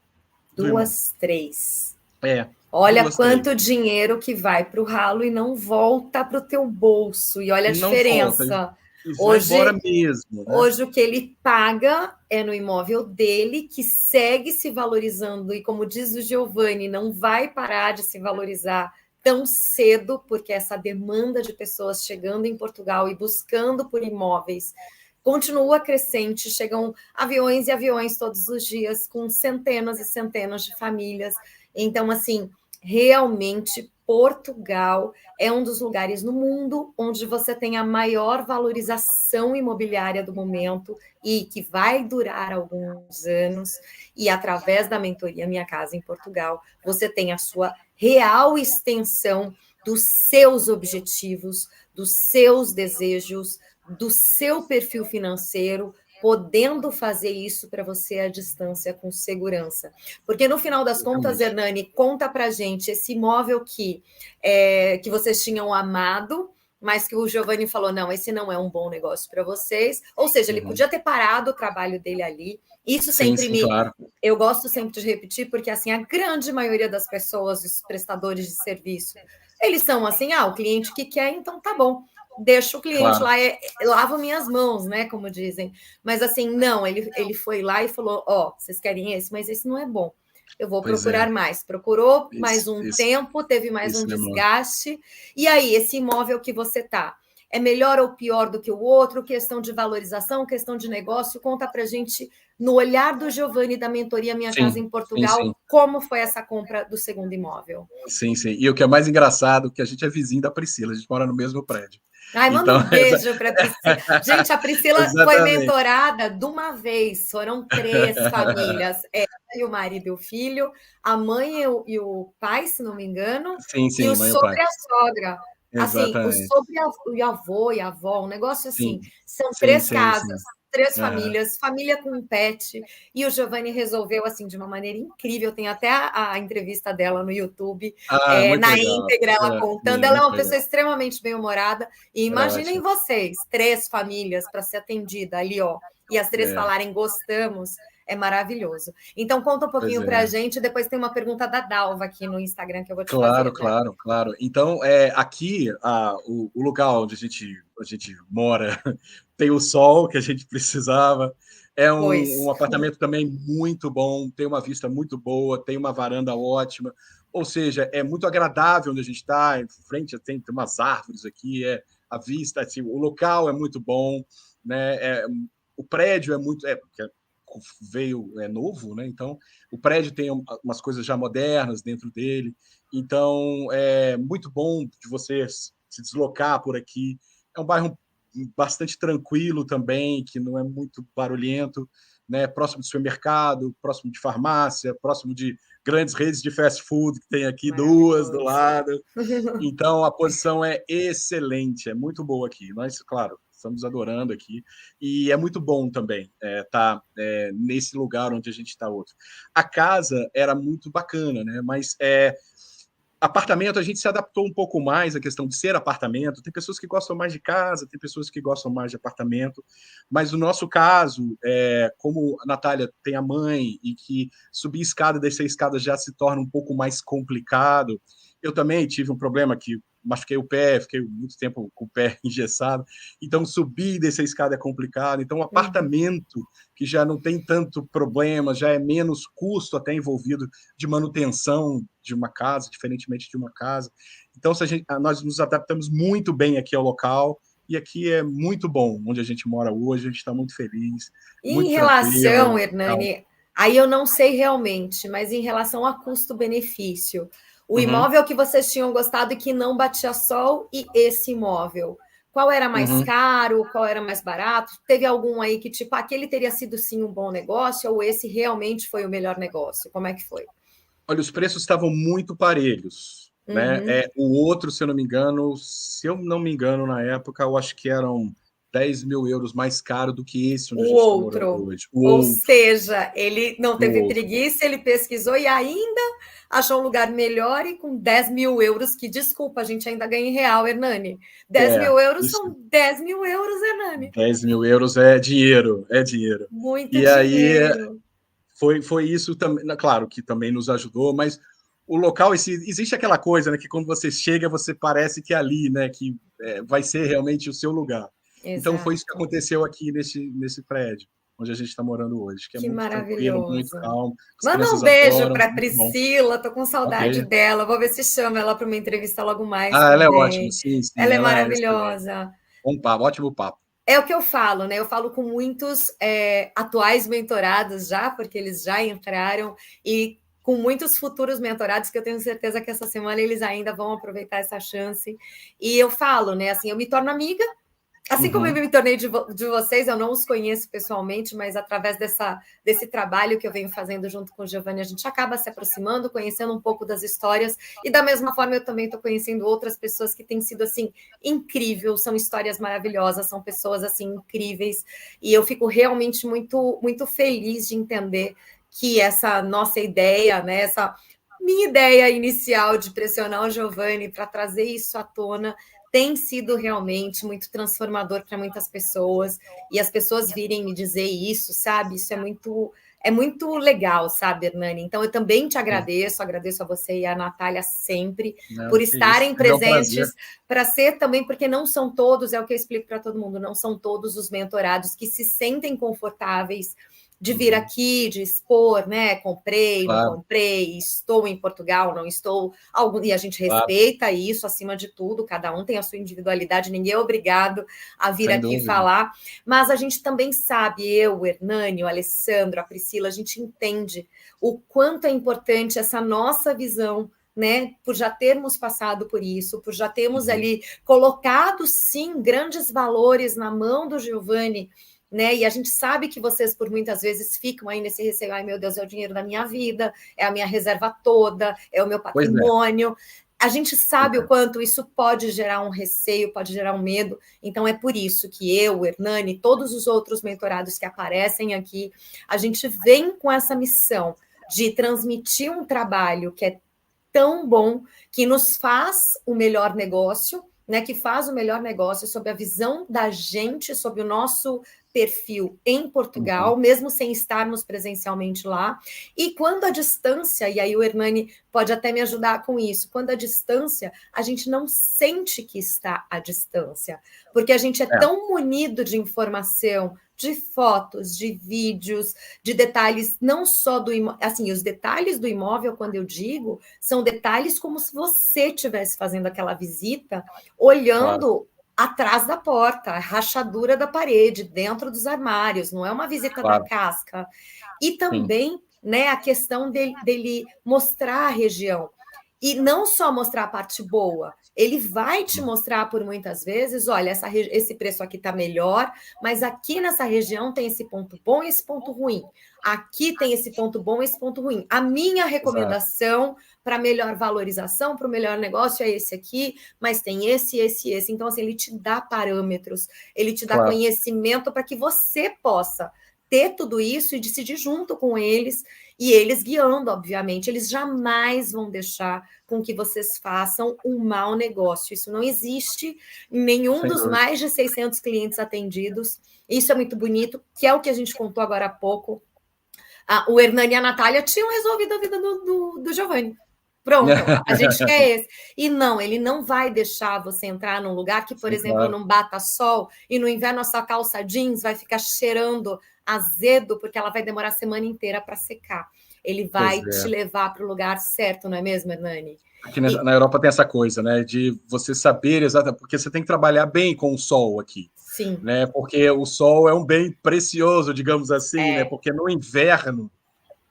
do imóvel. 2, 3. É. Olha 2, quanto 3. dinheiro que vai para o ralo e não volta para o teu bolso. E olha a Não volta, diferença. e vai embora Hoje, mesmo, né? hoje o que ele paga é no imóvel dele, que segue se valorizando. E como diz o Giovanni, não vai parar de se valorizar tão cedo, porque essa demanda de pessoas chegando em Portugal e buscando por imóveis continua crescente, chegam aviões e aviões todos os dias, com centenas e centenas de famílias. Então, assim, realmente, Portugal é um dos lugares no mundo onde você tem a maior valorização imobiliária do momento e que vai durar alguns anos. E através da mentoria Minha Casa em Portugal, você tem a sua real extensão dos seus objetivos, dos seus desejos, do seu perfil financeiro, podendo fazer isso para você à distância com segurança. Porque no final das contas, Hernani, conta para gente esse imóvel que vocês tinham amado, mas que o Giovanni falou, não, esse não é um bom negócio para vocês. Ou seja, ele podia ter parado o trabalho dele ali. Isso sempre claro. Eu gosto sempre de repetir, porque assim, a grande maioria das pessoas, dos prestadores de serviço, eles são assim, o cliente que quer, então tá bom. Deixa o cliente lá, lavo minhas mãos, né? Como dizem. Mas assim, não, ele foi lá e falou: vocês querem esse, mas esse não é bom. Eu vou procurar mais. Procurou mais um tempo, teve mais um desgaste. E aí, esse imóvel que você tá, é melhor ou pior do que o outro? Questão de valorização, questão de negócio? Conta pra gente, no olhar do Giovanni da mentoria Minha Casa em Portugal, como foi essa compra do segundo imóvel? Sim. E o que é mais engraçado, que a gente é vizinho da Priscila, a gente mora no mesmo prédio. Ai, manda um beijo para a Priscila. Gente, a Priscila foi mentorada de uma vez, foram 3 famílias. Ela e o marido e o filho, a mãe e o pai, se não me engano, e o sogro e a sogra. Assim, o sogro e o avô e a avó, um negócio assim. São 3 casas, 3 famílias, família com um pet, e o Giovanni resolveu assim de uma maneira incrível. Tem até a entrevista dela no YouTube, na íntegra, ela contando. Ela é uma pessoa extremamente bem-humorada. E imaginem vocês, 3 famílias para ser atendida ali, e as 3 falarem gostamos. É maravilhoso. Então, conta um pouquinho para a gente. Depois tem uma pergunta da Dalva aqui no Instagram que eu vou te fazer. Claro. Então, aqui, o lugar onde a gente mora tem o sol que a gente precisava. É um apartamento também muito bom, tem uma vista muito boa, tem uma varanda ótima. Ou seja, é muito agradável onde a gente está. Em frente tem umas árvores aqui, a vista, assim, o local é muito bom, né? O prédio é muito... é novo, né? Então o prédio tem umas coisas já modernas dentro dele, então é muito bom de você se deslocar por aqui. É um bairro bastante tranquilo também, que não é muito barulhento, né? Próximo de supermercado, próximo de farmácia, próximo de grandes redes de fast food, que tem aqui 2 do lado. Então a posição é excelente, é muito boa aqui. Nós, claro, estamos adorando aqui, e é muito bom também estar nesse lugar onde a gente está hoje. A casa era muito bacana, né? Mas apartamento, a gente se adaptou um pouco mais à questão de ser apartamento. Tem pessoas que gostam mais de casa, tem pessoas que gostam mais de apartamento, mas no nosso caso, como a Natália tem a mãe e que subir escada, descer escada já se torna um pouco mais complicado. Eu também tive um problema que machuquei o pé, fiquei muito tempo com o pé engessado, então subir e descer a escada é complicado. Então, o apartamento, que já não tem tanto problema, já é menos custo até envolvido de manutenção de uma casa, diferentemente de uma casa. Então, nós nos adaptamos muito bem aqui ao local, e aqui é muito bom onde a gente mora hoje, a gente está muito feliz. Em relação, Hernani, aí eu não sei realmente, mas em relação a custo-benefício, o imóvel que vocês tinham gostado e que não batia sol, e esse imóvel, qual era mais caro, qual era mais barato? Teve algum aí que, tipo, aquele teria sido sim um bom negócio, ou esse realmente foi o melhor negócio? Como é que foi? Olha, os preços estavam muito parelhos, né? O outro, se eu não me engano, na época, eu acho que eram 10 mil euros mais caro do que esse onde a gente está morando hoje. Ou seja, ele não teve preguiça, ele pesquisou e ainda achou um lugar melhor, e com 10 mil euros, que desculpa, a gente ainda ganha em real, Hernani. 10 mil euros são 10 mil euros, Hernani. 10 mil euros é dinheiro, Muito dinheiro. foi isso também, claro que também nos ajudou, mas o local, existe aquela coisa, né, que quando você chega, você parece que é ali, né, que vai ser realmente o seu lugar. Então foi isso que Exato. aconteceu aqui nesse prédio, onde a gente está morando hoje, que é Que muito tranquilo, muito maravilhoso. calmo, as Manda crianças um beijo adoram, para muito bom. Priscila, tô com saudade Ok. dela. Vou ver se chama ela para uma entrevista logo mais Ah, ela é ótima, também. sim, Ela sim, é ela é excelente. maravilhosa. Bom papo, ótimo papo. É o que eu falo, né? Eu falo com muitos atuais mentorados já, porque eles já entraram, e com muitos futuros mentorados, que eu tenho certeza que essa semana eles ainda vão aproveitar essa chance. E eu falo, né? Assim, eu me torno amiga. Assim como eu me tornei de vocês, eu não os conheço pessoalmente, mas através desse trabalho que eu venho fazendo junto com o Giovanni, a gente acaba se aproximando, conhecendo um pouco das histórias, e da mesma forma eu também estou conhecendo outras pessoas que têm sido, assim, incríveis, são histórias maravilhosas, são pessoas, assim, incríveis, e eu fico realmente muito, muito feliz de entender que essa nossa ideia, né, essa minha ideia inicial de pressionar o Giovanni para trazer isso à tona, tem sido realmente muito transformador para muitas pessoas, e as pessoas virem me dizer isso, sabe? Isso é muito legal, sabe, Hernani? Então, eu também te agradeço a você e a Natália sempre, Não, por que isso, estarem é um prazer. presentes, para ser também, porque não são todos, é o que eu explico para todo mundo, não são todos os mentorados que se sentem confortáveis de vir aqui, de expor, né? Comprei, não Claro, comprei, estou em Portugal, não estou, e a gente claro, respeita isso acima de tudo, cada um tem a sua individualidade, ninguém é obrigado a vir sem aqui dúvida. falar, mas a gente também sabe, eu, o Hernani, o Alessandro, a Priscila, a gente entende o quanto é importante essa nossa visão, né, por já termos passado por isso, por já termos ali colocado, sim, grandes valores na mão do Giovanni, né? E a gente sabe que vocês, por muitas vezes, ficam aí nesse receio, ai meu Deus, é o dinheiro da minha vida, é a minha reserva toda, é o meu Pois é, patrimônio. A gente pois sabe o é. quanto isso pode gerar um receio, pode gerar um medo. Então é por isso que eu, o Hernani, todos os outros mentorados que aparecem aqui, a gente vem com essa missão de transmitir um trabalho que é tão bom, que nos faz o melhor negócio, né, que faz o melhor negócio sob a visão da gente, sob o nosso perfil em Portugal, mesmo sem estarmos presencialmente lá. E quando a distância, e aí o Hernani pode até me ajudar com isso, quando a distância, a gente não sente que está à distância, porque a gente é tão munido de informação, de fotos, de vídeos, de detalhes, não só do imóvel, assim, os detalhes do imóvel, quando eu digo, são detalhes como se você estivesse fazendo aquela visita, Claro, olhando atrás da porta, a rachadura da parede, dentro dos armários, não é uma visita da claro, casca. E sim. também, né, a questão dele mostrar a região. E não só mostrar a parte boa, ele vai te mostrar por muitas vezes, olha, esse preço aqui está melhor, mas aqui nessa região tem esse ponto bom e esse ponto ruim. Aqui tem esse ponto bom e esse ponto ruim. A minha Exato, recomendação para melhor valorização, para o melhor negócio é esse aqui, mas tem esse. Então, assim, ele te dá parâmetros, ele te dá claro, conhecimento para que você possa ter tudo isso e decidir junto com eles, e eles guiando, obviamente. Eles jamais vão deixar com que vocês façam um mau negócio. Isso não existe em nenhum sem dos dúvida. mais de 600 clientes atendidos. Isso é muito bonito, que é o que a gente contou agora há pouco. O Hernani e a Natália tinham resolvido a vida do Giovanni. Pronto, a gente quer esse. E não, ele não vai deixar você entrar num lugar que, por Sim, exemplo, claro. não bata sol e no inverno a sua calça jeans vai ficar cheirando azedo porque ela vai demorar a semana inteira para secar. Ele Pois vai te é. levar para o lugar certo, não é mesmo, Hernani? Aqui E, na Europa tem essa coisa, né, de você saber exatamente, porque você tem que trabalhar bem com o sol aqui, sim, né, porque o sol é um bem precioso, digamos assim, né, é, porque no inverno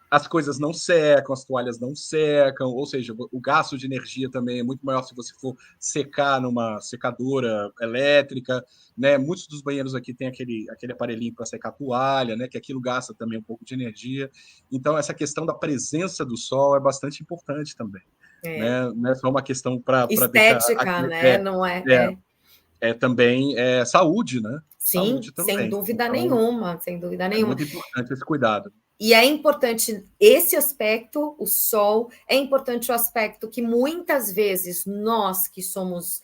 as coisas não secam, as toalhas não secam, ou seja, o gasto de energia também é muito maior se você for secar numa secadora elétrica, né? Muitos dos banheiros aqui tem aquele aparelhinho para secar a toalha, né? Que aquilo gasta também um pouco de energia. Então, essa questão da presença do sol é bastante importante também, é. né? Não é só uma questão para deixar Estética, aqui, né? Não é, é, também saúde, né? Sim, Saúde sem também. dúvida Então, nenhuma, sem dúvida é nenhuma. muito importante esse cuidado. E é importante esse aspecto, o sol, é importante o aspecto que muitas vezes nós que somos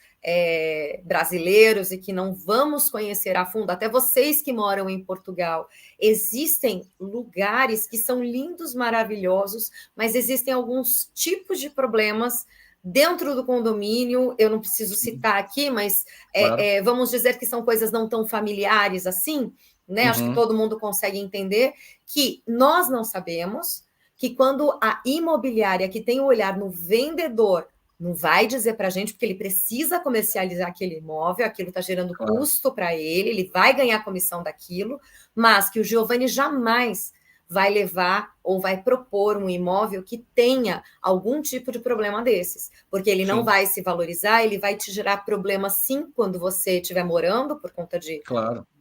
brasileiros e que não vamos conhecer a fundo, até vocês que moram em Portugal, existem lugares que são lindos, maravilhosos, mas existem alguns tipos de problemas dentro do condomínio, eu não preciso citar aqui, mas Claro. vamos dizer que são coisas não tão familiares assim, né? Acho que todo mundo consegue entender que nós não sabemos, que quando a imobiliária que tem o olhar no vendedor não vai dizer para a gente, porque ele precisa comercializar aquele imóvel, aquilo está gerando custo para ele, ele vai ganhar comissão daquilo, mas que o Giovanni jamais vai levar ou vai propor um imóvel que tenha algum tipo de problema desses, porque ele não vai se valorizar, ele vai te gerar problemas sim quando você estiver morando, por conta de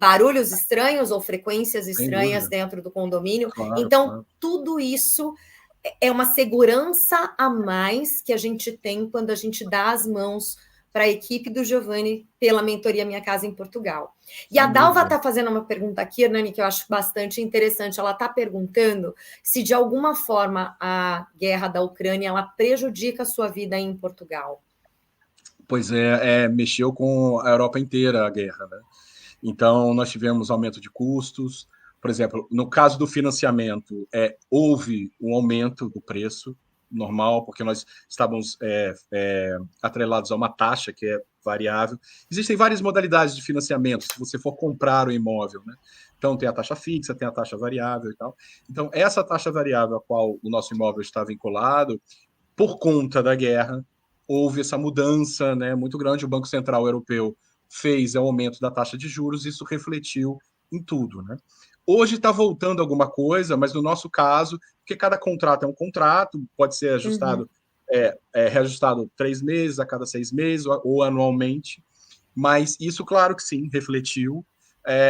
barulhos estranhos ou frequências estranhas dentro do condomínio. Então, tudo isso é uma segurança a mais que a gente tem quando a gente dá as mãos para a equipe do Giovanni pela mentoria Minha Casa em Portugal. E a Dalva está fazendo uma pergunta aqui, Hernani, que eu acho bastante interessante. Ela está perguntando se, de alguma forma, a guerra da Ucrânia ela prejudica a sua vida em Portugal. Pois mexeu com a Europa inteira a guerra, né? Então, nós tivemos aumento de custos. Por exemplo, no caso do financiamento, houve um aumento do preço normal, porque nós estávamos atrelados a uma taxa que é variável. Existem várias modalidades de financiamento, se você for comprar o imóvel, né? Então, tem a taxa fixa, tem a taxa variável e tal. Então, essa taxa variável a qual o nosso imóvel está vinculado, por conta da guerra, houve essa mudança, né, muito grande. O Banco Central Europeu fez o aumento da taxa de juros, isso refletiu em tudo, né? Hoje está voltando alguma coisa, mas no nosso caso, porque cada contrato é um contrato, pode ser ajustado, reajustado 3 meses, a cada 6 meses, ou anualmente, mas isso, claro que sim, refletiu.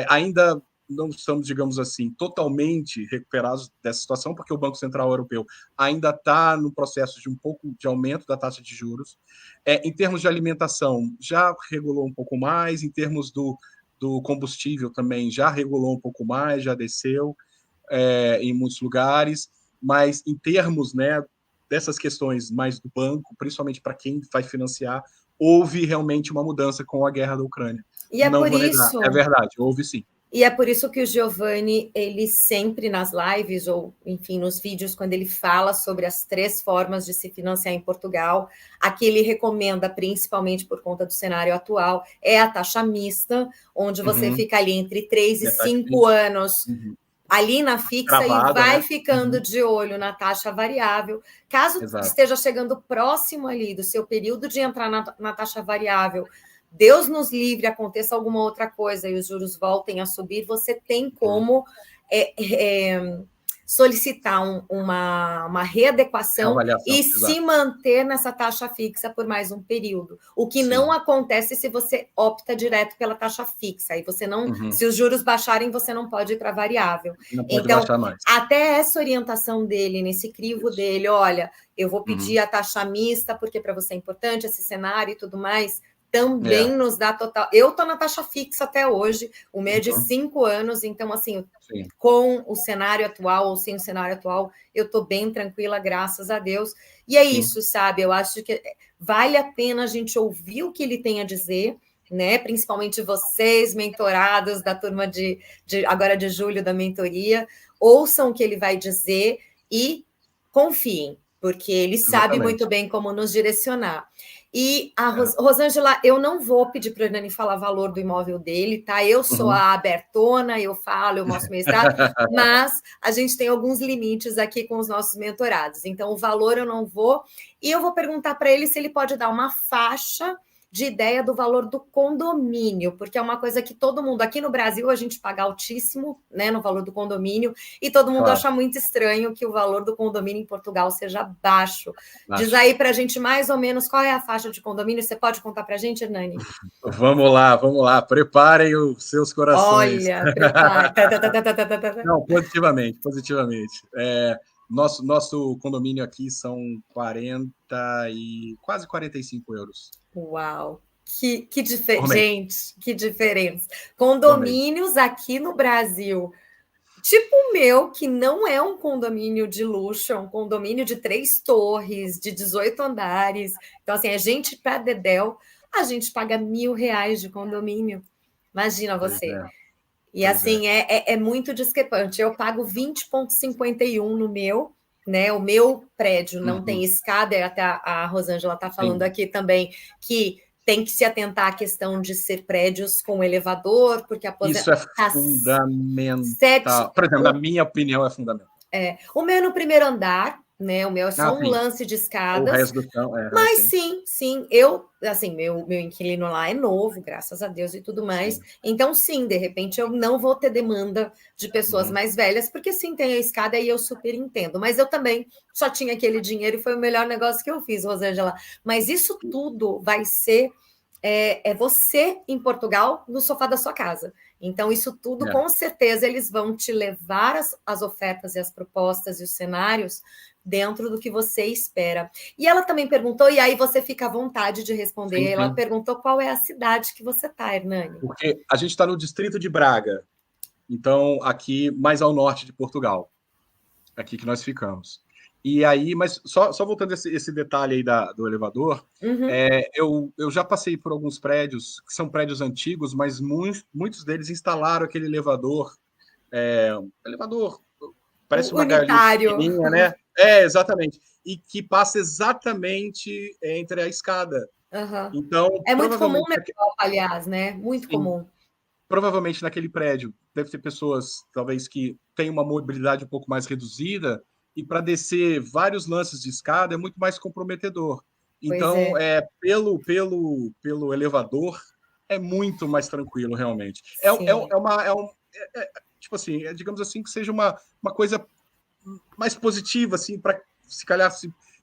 Ainda não estamos, digamos assim, totalmente recuperados dessa situação, porque o Banco Central Europeu ainda está no processo de um pouco de aumento da taxa de juros. Em termos de alimentação, já regulou um pouco mais, em termos do combustível também já regulou um pouco mais, já desceu em muitos lugares, mas em termos, né, dessas questões mais do banco, principalmente para quem vai financiar, houve realmente uma mudança com a guerra da Ucrânia. E não vou negar, é verdade, houve sim. E é por isso que o Giovanni, ele sempre nas lives, ou enfim, nos vídeos, quando ele fala sobre as 3 formas de se financiar em Portugal, a que ele recomenda, principalmente por conta do cenário atual, é a taxa mista, onde você fica ali entre 3 e 5 anos, ali na fixa, e vai ficando de olho na taxa variável. Caso esteja chegando próximo ali do seu período de entrar na taxa variável, Deus nos livre, aconteça alguma outra coisa e os juros voltem a subir, você tem como solicitar uma readequação e se manter nessa taxa fixa por mais um período. O que não acontece se você opta direto pela taxa fixa. E você não, se os juros baixarem, você não pode ir para variável. Não pode baixar mais. Até essa orientação dele, nesse crivo dele, olha, eu vou pedir a taxa mista, porque para você é importante esse cenário e tudo mais, também nos dá total. Eu estou na taxa fixa até hoje, o meu é de 5 anos, então, assim, com o cenário atual ou sem o cenário atual, eu estou bem tranquila, graças a Deus. E é isso, sabe? Eu acho que vale a pena a gente ouvir o que ele tem a dizer, né? Principalmente vocês, mentorados da turma agora de julho da mentoria, ouçam o que ele vai dizer e confiem, porque ele sabe muito bem como nos direcionar. E a Rosângela, eu não vou pedir para o Hernani falar valor do imóvel dele, tá? Eu sou a abertona, eu falo, eu mostro meu estado, mas a gente tem alguns limites aqui com os nossos mentorados. Então, o valor eu não vou. E eu vou perguntar para ele se ele pode dar uma faixa de ideia do valor do condomínio, porque é uma coisa que todo mundo, aqui no Brasil, a gente paga altíssimo, né, no valor do condomínio, e todo mundo acha muito estranho que o valor do condomínio em Portugal seja baixo. Diz aí para a gente mais ou menos qual é a faixa de condomínio, você pode contar para a gente, Hernani? Vamos lá, preparem os seus corações. Olha, prepare. Não, positivamente. Nosso condomínio aqui são 40 e quase 45 euros. Uau! Que gente, que diferença. Condomínios aqui no Brasil, Tipo o meu, que não é um condomínio de luxo, é um condomínio de 3 torres, de 18 andares. Então, assim, é gente pra dedéu. A gente paga R$ 1.000 de condomínio. Imagina Pois você. é, E pois é. assim, é muito discrepante. Eu pago 20,51 no meu, né? O meu prédio não tem Uhum. escada, até a Rosângela está falando Sim. aqui também que tem que se atentar à questão de ser prédios com elevador, porque Isso é tá sete. fundamental. Por exemplo, na minha opinião, é fundamental. O meu é no primeiro andar, né? O meu é Ah, só um sim. lance de O escadas. resto do chão, Mas sim. sim, assim, meu inquilino lá é novo, graças a Deus e tudo mais. Sim. Então, sim, de repente eu não vou ter demanda de pessoas Uhum. mais velhas, porque sim, tem a escada e eu super entendo. Mas eu também só tinha aquele dinheiro e foi o melhor negócio que eu fiz, Rosângela. Mas isso tudo vai ser você em Portugal no sofá da sua casa. Então, isso tudo, É. com certeza, eles vão te levar as ofertas e as propostas e os cenários dentro do que você espera. E ela também perguntou, e aí você fica à vontade de responder, Sim, ela sim. perguntou qual é a cidade que você está, Hernani. Porque a gente está no distrito de Braga, então aqui mais ao norte de Portugal, aqui que nós ficamos. E aí, mas só voltando esse detalhe aí do elevador, Uhum. eu já passei por alguns prédios que são prédios antigos, mas muitos deles instalaram aquele elevador, parece O uma gaiolinha unitário. pequenininha, né? É, exatamente. E que passa exatamente entre a escada. Uhum. Então, É muito comum provavelmente, na Europa, aliás, né? Muito sim, comum. provavelmente naquele prédio deve ter pessoas, talvez, que têm uma mobilidade um pouco mais reduzida, e para descer vários lances de escada é muito mais comprometedor. Pois Então, é. pelo elevador, é muito mais tranquilo, realmente. Sim. Tipo assim, digamos assim, que seja uma coisa mais positiva, assim, para se calhar.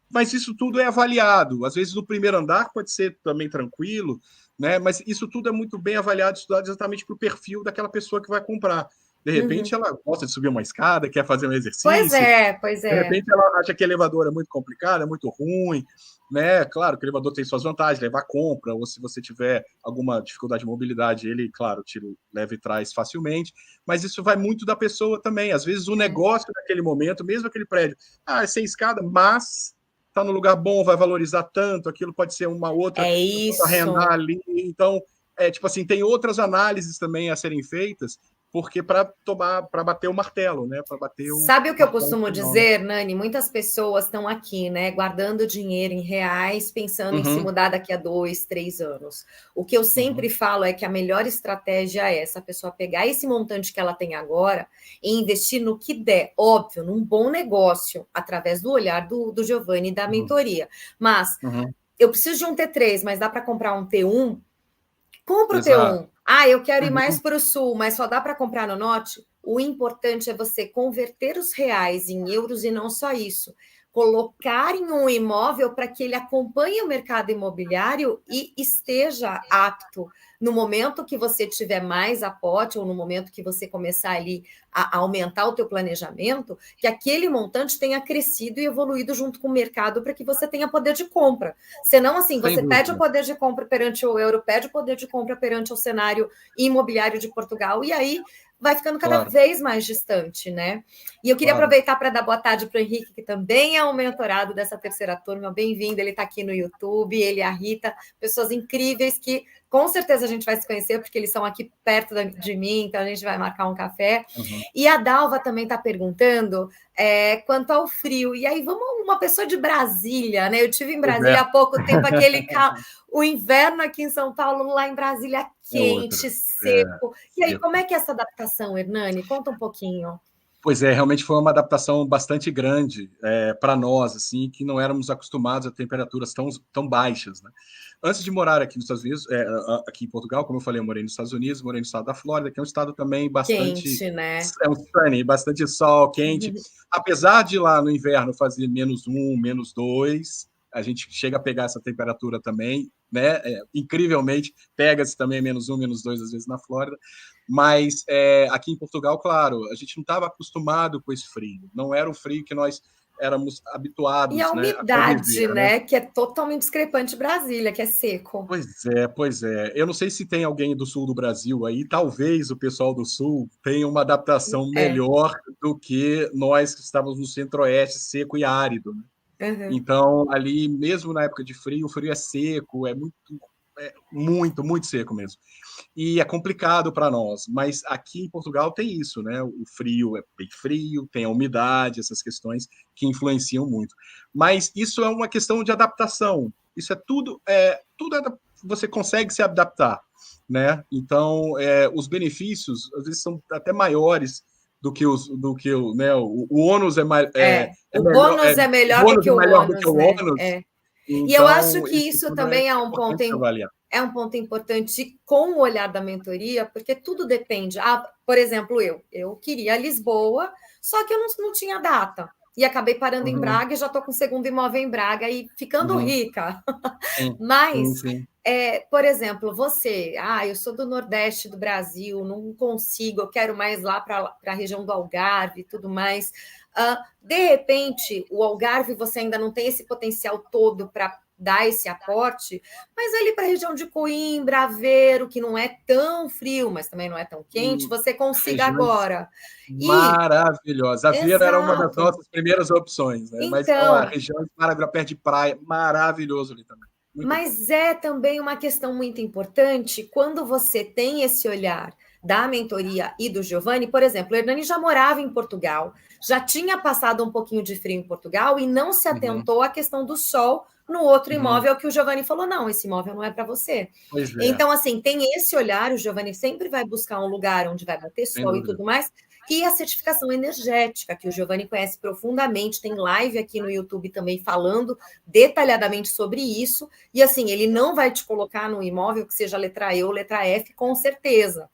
Mas isso tudo é avaliado. Às vezes, no primeiro andar pode ser também tranquilo, né? Mas isso tudo é muito bem avaliado, estudado exatamente para o perfil daquela pessoa que vai comprar. De repente, Uhum. ela gosta de subir uma escada, quer fazer um Pois exercício. é, pois De é. repente, ela acha que elevador é muito complicado, é muito ruim, né? Claro que o elevador tem suas vantagens, levar compra, ou se você tiver alguma dificuldade de mobilidade, ele, claro, te leva e traz facilmente, mas isso vai muito da pessoa também. Às vezes, o negócio naquele momento, mesmo aquele prédio, é sem escada, mas está no lugar bom, vai valorizar tanto, aquilo pode ser uma outra, É eu posso arrendar isso. ali. Então, tipo assim, tem outras análises também a serem feitas, porque para bater o martelo, né? Para bater o Sabe o que eu martelo costumo final, né? dizer, Nani? Muitas pessoas estão aqui, né, guardando dinheiro em reais, pensando em se Uhum, mudar daqui a 2, 3 anos. O que eu sempre uhum, falo é que a melhor estratégia é essa pessoa pegar esse montante que ela tem agora e investir no que der, óbvio, num bom negócio, através do olhar do Giovanni e da uhum, mentoria. Mas uhum. eu preciso de um T3, mas dá para comprar um T1? Compra o Exato. T1. Ah, eu quero ir mais Uhum. para o sul, mas só dá para comprar no norte? O importante é você converter os reais em euros e não só isso. Colocar em um imóvel para que ele acompanhe o mercado imobiliário e esteja apto no momento que você tiver mais aporte ou no momento que você começar ali a aumentar o teu planejamento, que aquele montante tenha crescido e evoluído junto com o mercado para que você tenha poder de compra. Senão, assim, Sem você pede o dúvida. poder de compra perante o euro, pede o poder de compra perante o cenário imobiliário de Portugal, e aí vai ficando cada Claro, vez mais distante, né? E eu queria claro. aproveitar para dar boa tarde para o Henrique, que também é um mentorado dessa terceira turma. Bem-vindo, ele está aqui no YouTube, ele e a Rita, pessoas incríveis que com certeza a gente vai se conhecer, porque eles são aqui perto de mim, então a gente vai marcar um café. Uhum. E a Dalva também está perguntando quanto ao frio. E aí, vamos uma pessoa de Brasília, né? Eu tive em Pois Brasília é, há pouco tempo, o inverno aqui em São Paulo, lá em Brasília, é outra. quente, É, seco. E aí, como seco. é que é essa adaptação, Hernani? Conta um pouquinho. Pois é, realmente foi uma adaptação bastante grande para nós, assim, que não éramos acostumados a temperaturas tão baixas, né? Antes de morar aqui nos Estados Unidos, aqui em Portugal, como eu falei, eu morei nos Estados Unidos, morei no estado da Flórida, que é um estado também bastante, Quente, né? é um sunny, bastante sol, quente. Apesar de lá no inverno fazer -1, -2, a gente chega a pegar essa temperatura também, né? Incrivelmente, pega-se também -1, -2 às vezes na Flórida. Mas aqui em Portugal, claro, a gente não estava acostumado com esse frio. Não era o frio que nós éramos E a habituados, né, a umidade, conviver, né? né, que é totalmente discrepante de Brasília, que é seco. Pois é, pois é. Eu não sei se tem alguém do sul do Brasil aí, talvez o pessoal do sul tenha uma adaptação É. melhor do que nós que estávamos no centro-oeste, seco e árido, né? Uhum. Então, ali, mesmo na época de frio, o frio é seco, muito seco mesmo. E é complicado para nós, mas aqui em Portugal tem isso, né? O frio é bem frio, tem a umidade, essas questões que influenciam muito. Mas isso é uma questão de adaptação. Isso você consegue se adaptar, né? Então, os benefícios às vezes são até maiores o ônus é O melhor, bônus é o melhor do bônus que é o melhor do que ônus, o né? ônus. E eu acho Então, que isso isso tudo é também importante se avaliar. é um ponto importante com o olhar da mentoria, porque tudo depende. Por exemplo, eu queria Lisboa, só que eu não tinha data. E acabei parando em Uhum, Braga e já estou com o segundo imóvel em Braga e ficando uhum. rica. Sim, sim, Mas, sim. por exemplo, você, eu sou do Nordeste do Brasil, não consigo, eu quero mais lá para a região do Algarve e tudo mais. De repente, o Algarve você ainda não tem esse potencial todo para dar esse aporte, mas ali para a região de Coimbra, Aveiro, que não é tão frio, mas também não é tão quente, você consiga Regiões agora. E, maravilhosas. A Vera era uma das exato. nossas primeiras opções, né? Mas ó, a Então, região maravilhosa, perto de praia, maravilhoso ali também. Muito bom. mas é também uma questão muito importante quando você tem esse olhar da mentoria e do Giovanni. Por exemplo, o Hernani já morava em Portugal, já tinha passado um pouquinho de frio em Portugal e não se Uhum, atentou à questão do sol no outro uhum. imóvel que o Giovanni falou: não, esse imóvel não é para você. Pois é, Então, assim, tem esse olhar, o Giovanni sempre vai buscar um lugar onde vai bater sem sol e dúvida. tudo mais, e a certificação energética, que o Giovanni conhece profundamente, tem live aqui no YouTube também falando detalhadamente sobre isso. E assim, ele não vai te colocar no imóvel que seja letra E ou letra F, com certeza.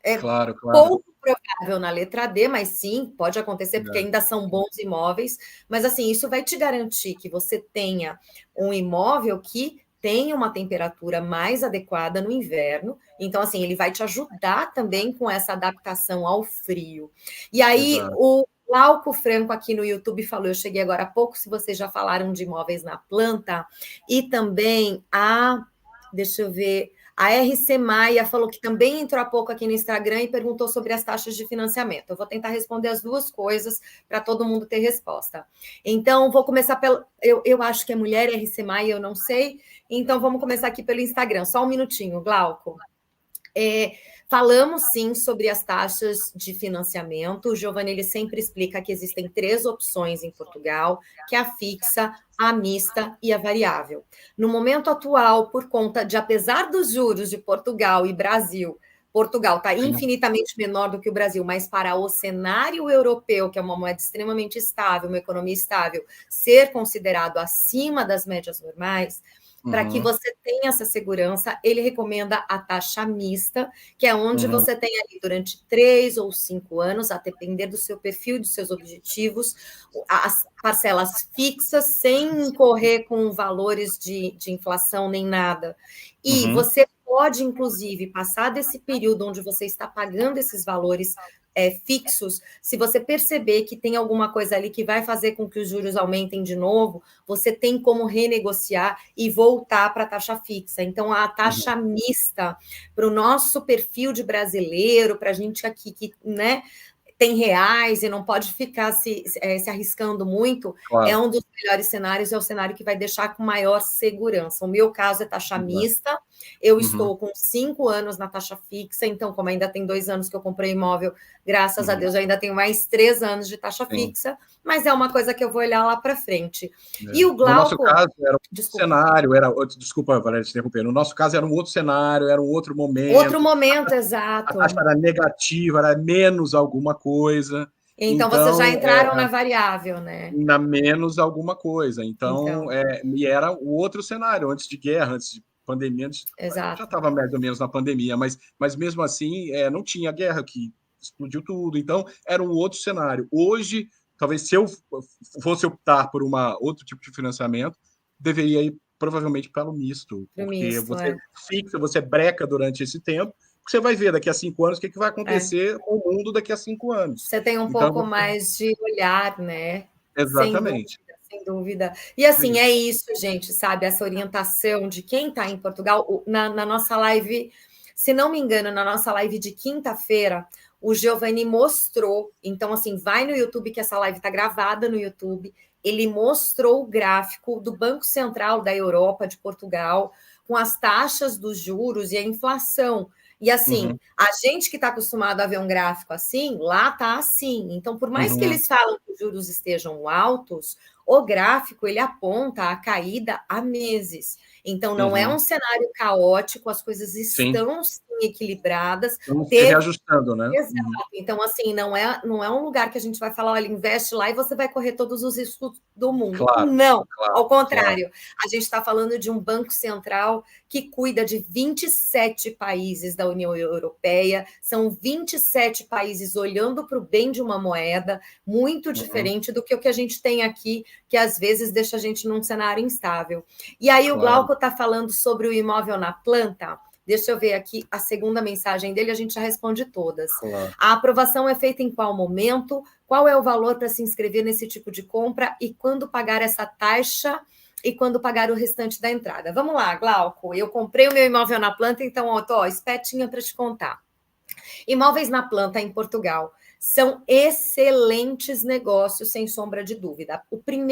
É Claro, claro. pouco provável na letra D, mas sim, pode acontecer, porque É. ainda são bons imóveis. Mas assim, isso vai te garantir que você tenha um imóvel que tenha uma temperatura mais adequada no inverno. Então, assim, ele vai te ajudar também com essa adaptação ao frio. E aí, Exato. o Glauco Franco aqui no YouTube falou, eu cheguei agora há pouco, se vocês já falaram de imóveis na planta, e também deixa eu ver, a RC Maia falou que também entrou há pouco aqui no Instagram e perguntou sobre as taxas de financiamento. Eu vou tentar responder as duas coisas para todo mundo ter resposta. Então, vou começar pelo. Eu acho que é mulher RC Maia, eu não sei. Então, vamos começar aqui pelo Instagram. Só um minutinho, Glauco. Falamos sim sobre as taxas de financiamento. O Giovanni ele sempre explica que existem 3 opções em Portugal, que é a fixa, a mista e a variável. No momento atual, por conta de, apesar dos juros de Portugal e Brasil, Portugal está Sim. infinitamente menor do que o Brasil, mas para o cenário europeu, que é uma moeda extremamente estável, uma economia estável, ser considerado acima das médias normais, para que Uhum, você tenha essa segurança, ele recomenda a taxa mista, que é onde uhum, você tem ali durante 3 ou 5 anos, a depender do seu perfil e dos seus objetivos, as parcelas fixas, sem correr com valores de inflação nem nada. E uhum. você pode, inclusive, passar desse período onde você está pagando esses valores fixos, se você perceber que tem alguma coisa ali que vai fazer com que os juros aumentem de novo, você tem como renegociar e voltar para a taxa fixa. Então, a taxa mista, para o nosso perfil de brasileiro, para a gente aqui que, né, tem reais e não pode ficar se arriscando muito, é Claro. um dos melhores cenários, é o cenário que vai deixar com maior segurança. O meu caso é taxa Exato. mista, eu Uhum, estou com 5 anos na taxa fixa, então, como ainda tem 2 anos que eu comprei imóvel, graças a uhum. Deus, eu ainda tenho mais 3 anos de taxa Sim. fixa, mas é uma coisa que eu vou olhar lá para frente. E É. o No nosso Glauco, caso, era um desculpa, cenário, desculpa, Valéria, te interromper. No nosso caso, era um outro cenário, era um outro outro momento, momento a taxa exato. era negativa, era menos alguma coisa, Então, vocês já então, entraram na variável, né? na menos alguma coisa. Então, Então, e era o outro cenário, antes de guerra, antes de pandemia, já exato. estava mais ou menos na pandemia, mas mesmo assim, não tinha guerra, que explodiu tudo. Então, era um outro cenário. Hoje, talvez se eu fosse optar por outro tipo de financiamento, deveria ir provavelmente para o misto, Pro porque misto, você fixa, você breca durante esse tempo, você vai ver daqui a 5 anos o que vai é. acontecer com o mundo daqui a 5 anos. Você tem um Então, pouco mais de olhar, né? Sem Exatamente. dúvida, sem dúvida. E assim, é isso, gente, sabe? Essa orientação de quem está em Portugal, na nossa live, se não me engano, na nossa live de quinta-feira, o Giovanni mostrou, então assim, vai no YouTube, que essa live está gravada no YouTube, ele mostrou o gráfico do Banco Central da Europa, de Portugal, com as taxas dos juros e a inflação. E assim, a gente que está acostumado a ver um gráfico assim, lá está assim. Então, por mais que eles falam que os juros estejam altos, o gráfico ele aponta a caída há meses. Então, não é um cenário caótico, as coisas estão sim, equilibradas. Estamos se reajustando, né? Exato. Então, assim, não é um lugar que a gente vai falar, olha, investe lá e você vai correr todos os riscos do mundo. Claro, não, claro, ao contrário. Claro. A gente está falando de um banco central que cuida de 27 países da União Europeia, são 27 países olhando para o bem de uma moeda, muito diferente do que o que a gente tem aqui, que às vezes deixa a gente num cenário instável. E aí claro. O Glauco está falando sobre o imóvel na planta. Deixa eu ver aqui a segunda mensagem dele, a gente já responde todas. Claro. A aprovação é feita em qual momento? Qual é o valor para se inscrever nesse tipo de compra? E quando pagar essa taxa? E quando pagar o restante da entrada? Vamos lá, Glauco. Eu comprei o meu imóvel na planta, então, ó, tô espertinha para te contar. Imóveis na planta em Portugal são excelentes negócios, sem sombra de dúvida.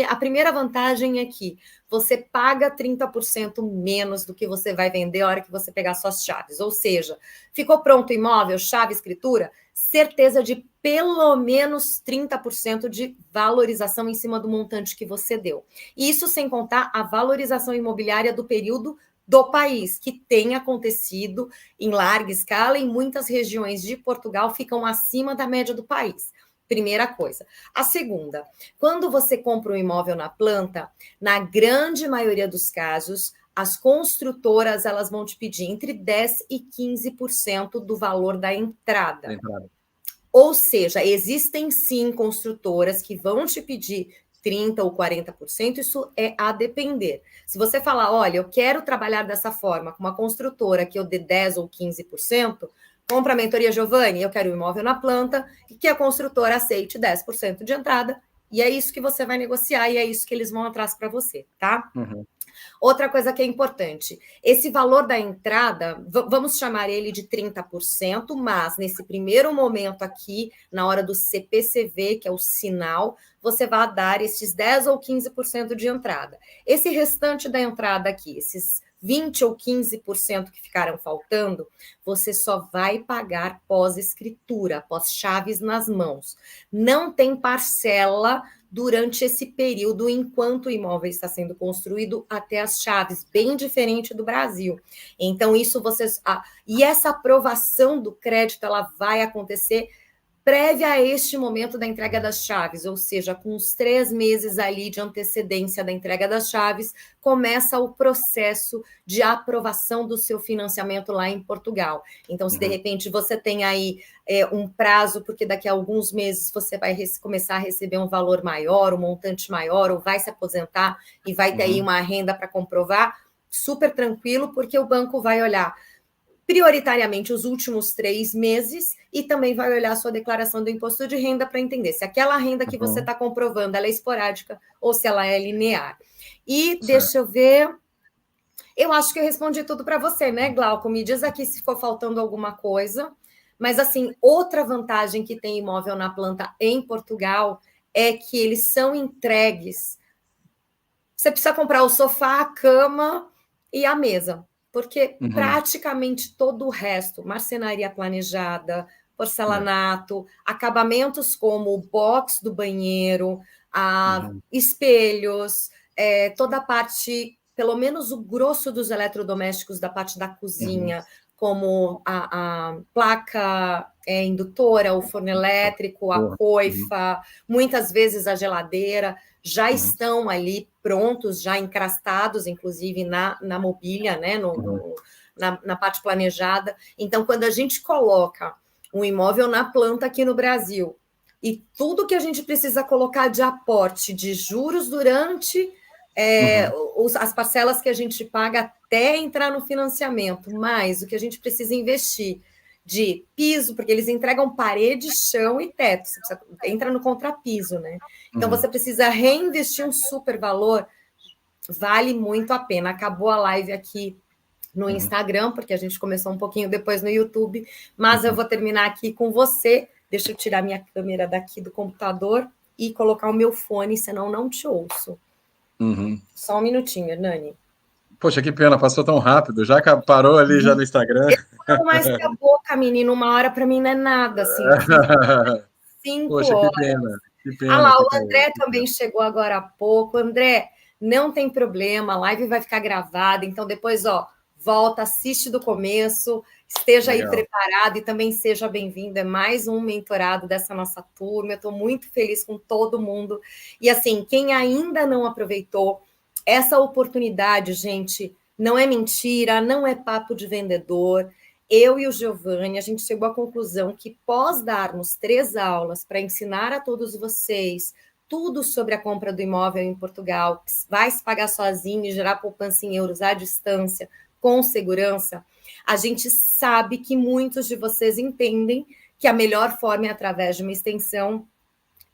A primeira vantagem é que você paga 30% menos do que você vai vender a hora que você pegar suas chaves. Ou seja, ficou pronto o imóvel, chave, escritura, certeza de pelo menos 30% de valorização em cima do montante que você deu. Isso sem contar a valorização imobiliária do período do país, que tem acontecido em larga escala, em muitas regiões de Portugal ficam acima da média do país. Primeira coisa. A segunda, quando você compra um imóvel na planta, na grande maioria dos casos, as construtoras elas vão te pedir entre 10% e 15% do valor da entrada. Ou seja, existem sim construtoras que vão te pedir 30% ou 40%, isso é a depender. Se você falar, olha, eu quero trabalhar dessa forma, com uma construtora que eu dê 10% ou 15%, compra a mentoria Giovanni, eu quero um imóvel na planta, e que a construtora aceite 10% de entrada, e é isso que você vai negociar, e é isso que eles vão atrás para você, tá? Outra coisa que é importante, esse valor da entrada, vamos chamar ele de 30%, mas nesse primeiro momento aqui, na hora do CPCV, que é o sinal, você vai dar esses 10% ou 15% de entrada. Esse restante da entrada aqui, esses 20% ou 15% que ficaram faltando, você só vai pagar pós-escritura, pós-chaves nas mãos. Não tem parcela durante esse período, enquanto o imóvel está sendo construído até as chaves, bem diferente do Brasil. Então, isso vocês... E essa aprovação do crédito, ela vai acontecer prévia a este momento da entrega das chaves, ou seja, com os 3 meses ali de antecedência da entrega das chaves, começa o processo de aprovação do seu financiamento lá em Portugal. Então, se de repente você tem aí um prazo, porque daqui a alguns meses você vai começar a receber um valor maior, um montante maior, ou vai se aposentar e vai ter aí uma renda para comprovar, super tranquilo, porque o banco vai olhar prioritariamente os últimos 3 meses e também vai olhar a sua declaração do imposto de renda para entender se aquela renda que você está comprovando ela é esporádica ou se ela é linear. E deixa eu ver... Eu acho que eu respondi tudo para você, né, Glauco? Me diz aqui se for faltando alguma coisa. Mas, assim, outra vantagem que tem imóvel na planta em Portugal é que eles são entregues. Você precisa comprar o sofá, a cama e a mesa. Porque praticamente todo o resto, marcenaria planejada, porcelanato, acabamentos como o box do banheiro, espelhos, toda a parte, pelo menos o grosso dos eletrodomésticos da parte da cozinha, como a placa indutora, o forno elétrico, a coifa, muitas vezes a geladeira, já estão ali prontos, já encrastados, inclusive na mobília, né? Na parte planejada. Então, quando a gente coloca um imóvel na planta aqui no Brasil e tudo que a gente precisa colocar de aporte de juros durante as parcelas que a gente paga até entrar no financiamento, mais o que a gente precisa investir de piso, porque eles entregam parede, chão e teto. Você entra no contrapiso, né? Então você precisa reinvestir um super valor, vale muito a pena. Acabou a live aqui no Instagram, porque a gente começou um pouquinho depois no YouTube, mas eu vou terminar aqui com você. Deixa eu tirar minha câmera daqui do computador e colocar o meu fone, senão não te ouço. Só um minutinho, Hernani. Poxa, que pena, passou tão rápido. Já parou ali já no Instagram. Não, mas que a boca, menino, 1 hora para mim não é nada, assim. 5 Poxa, horas. que Ah pena, lá, que o pena. André também chegou agora há pouco. André, não tem problema, a live vai ficar gravada, então depois, ó, volta, assiste do começo, esteja aí Legal. preparado e também seja bem-vindo. É mais um mentorado dessa nossa turma. Eu estou muito feliz com todo mundo. E assim, quem ainda não aproveitou essa oportunidade, gente, não é mentira, não é papo de vendedor. Eu e o Giovanni, a gente chegou à conclusão que, pós darmos 3 aulas para ensinar a todos vocês tudo sobre a compra do imóvel em Portugal, que vai se pagar sozinho e gerar poupança em euros à distância, com segurança, a gente sabe que muitos de vocês entendem que a melhor forma é através de uma extensão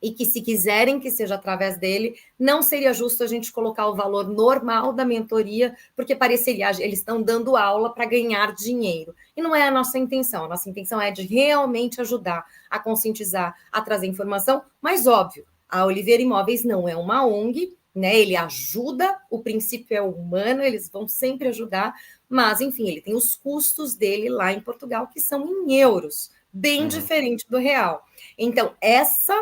e que, se quiserem que seja através dele, não seria justo a gente colocar o valor normal da mentoria, porque pareceria eles estão dando aula para ganhar dinheiro. E não é a nossa intenção. A nossa intenção é de realmente ajudar a conscientizar, a trazer informação, mas óbvio, a Oliveira Imóveis não é uma ONG, né? Ele ajuda, o princípio é humano, eles vão sempre ajudar, mas, enfim, ele tem os custos dele lá em Portugal, que são em euros, bem diferente do real. Então, essa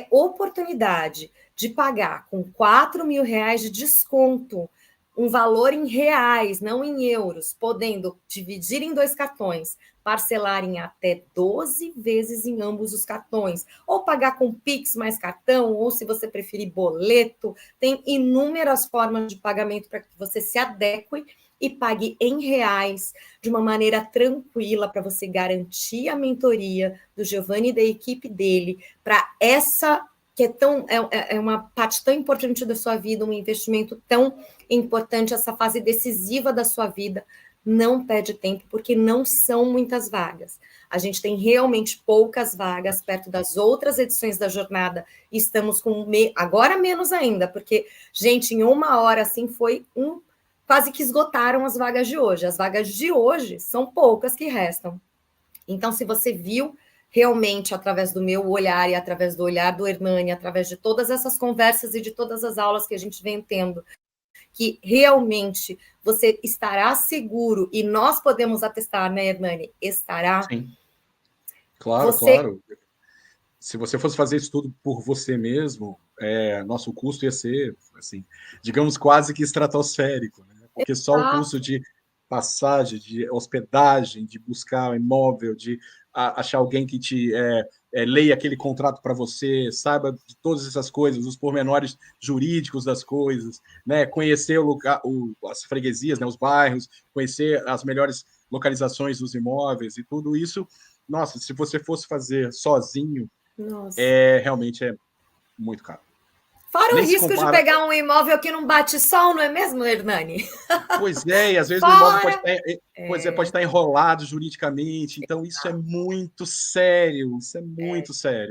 oportunidade de pagar com 4 mil reais de desconto, um valor em reais, não em euros, podendo dividir em 2 cartões, parcelar em até 12 vezes em ambos os cartões, ou pagar com Pix mais cartão, ou, se você preferir, boleto. Tem inúmeras formas de pagamento para que você se adeque e pague em reais, de uma maneira tranquila, para você garantir a mentoria do Giovanni e da equipe dele, para essa que é uma parte tão importante da sua vida, um investimento tão importante, essa fase decisiva da sua vida. Não perde tempo, porque não são muitas vagas. A gente tem realmente poucas vagas perto das outras edições da jornada. Estamos com agora menos ainda, porque, gente, em 1 hora assim foi quase que esgotaram as vagas de hoje. As vagas de hoje são poucas que restam. Então, se você viu realmente, através do meu olhar e através do olhar do Hernani, através de todas essas conversas e de todas as aulas que a gente vem tendo, que realmente você estará seguro, e nós podemos atestar, né, Hernani? Estará. Sim. Claro, claro. Se você fosse fazer isso tudo por você mesmo, nosso custo ia ser, assim, digamos, quase que estratosférico, né? Porque só o custo de passagem, de hospedagem, de buscar um imóvel, de achar alguém que te leia aquele contrato para você, saiba de todas essas coisas, os pormenores jurídicos das coisas, né? Conhecer o lugar, as freguesias, né? Os bairros, conhecer as melhores localizações dos imóveis e tudo isso. Nossa, se você fosse fazer sozinho, realmente é muito caro. Fora Nem o se risco de compara. pegar um imóvel que não bate sol, não é mesmo, Hernani? Pois é, e às vezes o imóvel pode estar enrolado juridicamente, então isso é muito sério,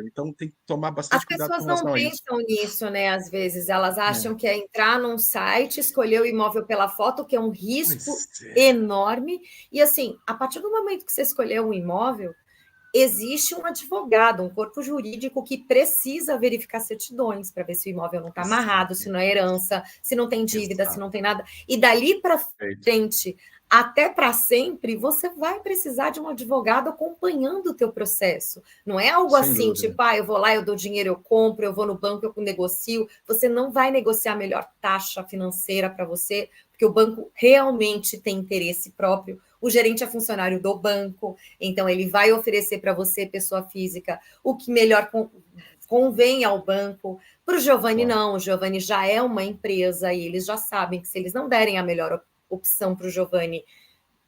então tem que tomar As bastante cuidado com pessoas não relação a isso. pensam nisso, né? Às vezes elas acham que é entrar num site, escolher o imóvel pela foto, que é um risco enorme. E assim, a partir do momento que você escolheu um imóvel, existe um advogado, um corpo jurídico que precisa verificar certidões para ver se o imóvel não está amarrado, se não é herança, se não tem dívida, se não tem nada. E dali para frente, até para sempre, você vai precisar de um advogado acompanhando o teu processo. Não é algo assim, tipo, eu vou lá, eu dou dinheiro, eu compro, eu vou no banco, eu negocio. Você não vai negociar a melhor taxa financeira para você, porque o banco realmente tem interesse próprio. O gerente é funcionário do banco, então ele vai oferecer para você, pessoa física, o que melhor convém ao banco. Para o Giovanni, não. O Giovanni já é uma empresa e eles já sabem que, se eles não derem a melhor opção para o Giovanni,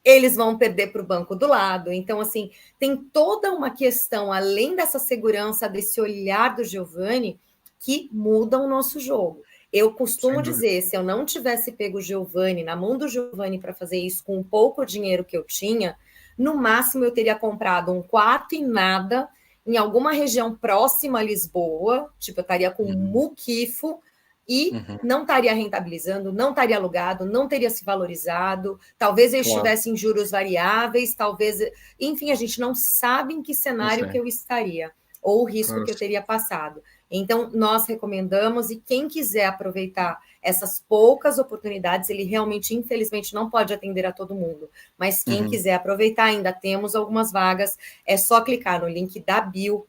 eles vão perder para o banco do lado. Então, assim, tem toda uma questão, além dessa segurança, desse olhar do Giovanni, que muda o nosso jogo. Eu costumo dizer, se eu não tivesse pego o Giovanni, na mão do Giovanni, para fazer isso com o pouco dinheiro que eu tinha, No máximo, eu teria comprado um quarto e nada em alguma região próxima a Lisboa, tipo, eu estaria com um muquifo e não estaria rentabilizando, não estaria alugado, não teria se valorizado, talvez eu estivesse em juros variáveis, talvez... Enfim, a gente não sabe em que cenário que eu estaria, ou o risco que eu teria passado. Então, nós recomendamos, e quem quiser aproveitar essas poucas oportunidades, ele realmente, infelizmente, não pode atender a todo mundo, mas quem quiser aproveitar, ainda temos algumas vagas, é só clicar no link da bio,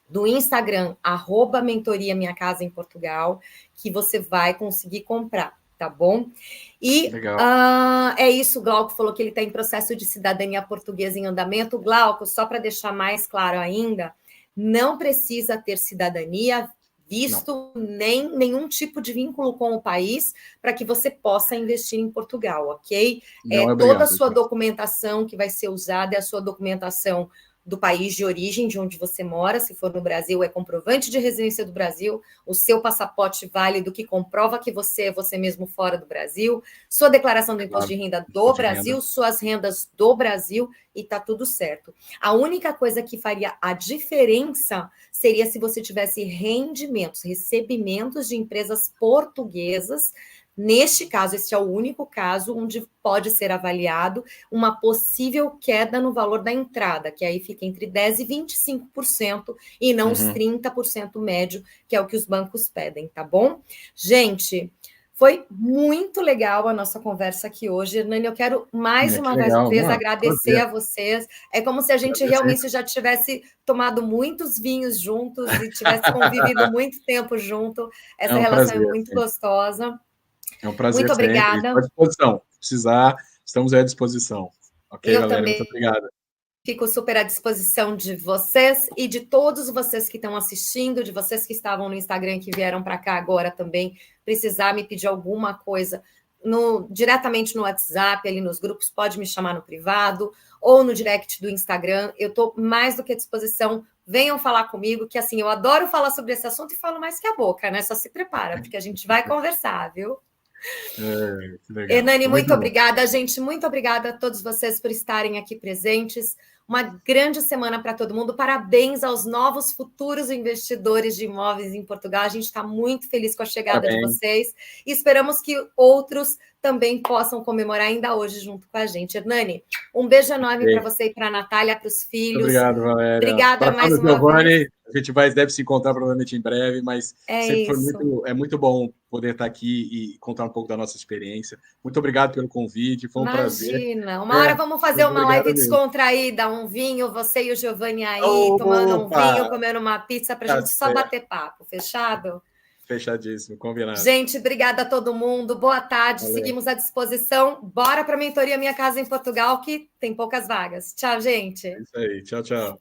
do Instagram, @mentoria Minha Casa em Portugal, que você vai conseguir comprar, tá bom? E é isso, o Glauco falou que ele está em processo de cidadania portuguesa em andamento. Glauco, só para deixar mais claro ainda, não precisa ter cidadania, visto, nem nenhum tipo de vínculo com o país para que você possa investir em Portugal, ok? Toda a sua documentação que vai ser usada é a sua documentação do país de origem, de onde você mora. Se for no Brasil, é comprovante de residência do Brasil, o seu passaporte válido que comprova que você é você mesmo fora do Brasil, sua declaração do imposto de renda do Brasil, suas rendas do Brasil, e tá tudo certo. A única coisa que faria a diferença seria se você tivesse rendimentos, recebimentos de empresas portuguesas. Neste caso, este é o único caso onde pode ser avaliado uma possível queda no valor da entrada, que aí fica entre 10% e 25%, e não os 30% médio, que é o que os bancos pedem, tá bom? Gente, foi muito legal a nossa conversa aqui hoje. Hernani, eu quero mais uma vez agradecer a vocês. É como se a gente realmente já tivesse tomado muitos vinhos juntos e tivesse convivido muito tempo junto. Essa relação é muito gostosa. É um prazer muito obrigada. Estou à disposição. Se precisar, estamos à disposição. Ok, eu galera? Também muito obrigada. Fico super à disposição de vocês e de todos vocês que estão assistindo, de vocês que estavam no Instagram e que vieram para cá agora também, precisar me pedir alguma coisa diretamente no WhatsApp, ali nos grupos, pode me chamar no privado ou no direct do Instagram. Eu estou mais do que à disposição. Venham falar comigo, que assim, eu adoro falar sobre esse assunto e falo mais que a boca, né? Só se prepara, porque a gente vai conversar, viu? Hernani, muito obrigada, gente. Muito obrigada a todos vocês por estarem aqui presentes. Uma grande semana para todo mundo. Parabéns aos novos futuros investidores de imóveis em Portugal. A gente está muito feliz com a chegada de vocês e esperamos que outros também possam comemorar ainda hoje junto com a gente. Hernani, um beijo enorme para você e para a Natália, para os filhos. Muito obrigado, Valéria. Obrigada mais uma vez. A gente deve se encontrar provavelmente em breve, mas sempre foi muito bom poder estar aqui e contar um pouco da nossa experiência. Muito obrigado pelo convite, foi um prazer. Imagina, uma hora vamos fazer uma live descontraída, um vinho, você e o Giovanni aí, tomando um vinho, comendo uma pizza, para a gente só bater papo, fechado? Fechadíssimo, combinado. Gente, obrigada a todo mundo, boa tarde, seguimos à disposição. Bora para a mentoria Minha Casa em Portugal, que tem poucas vagas. Tchau, gente. É isso aí, tchau, tchau.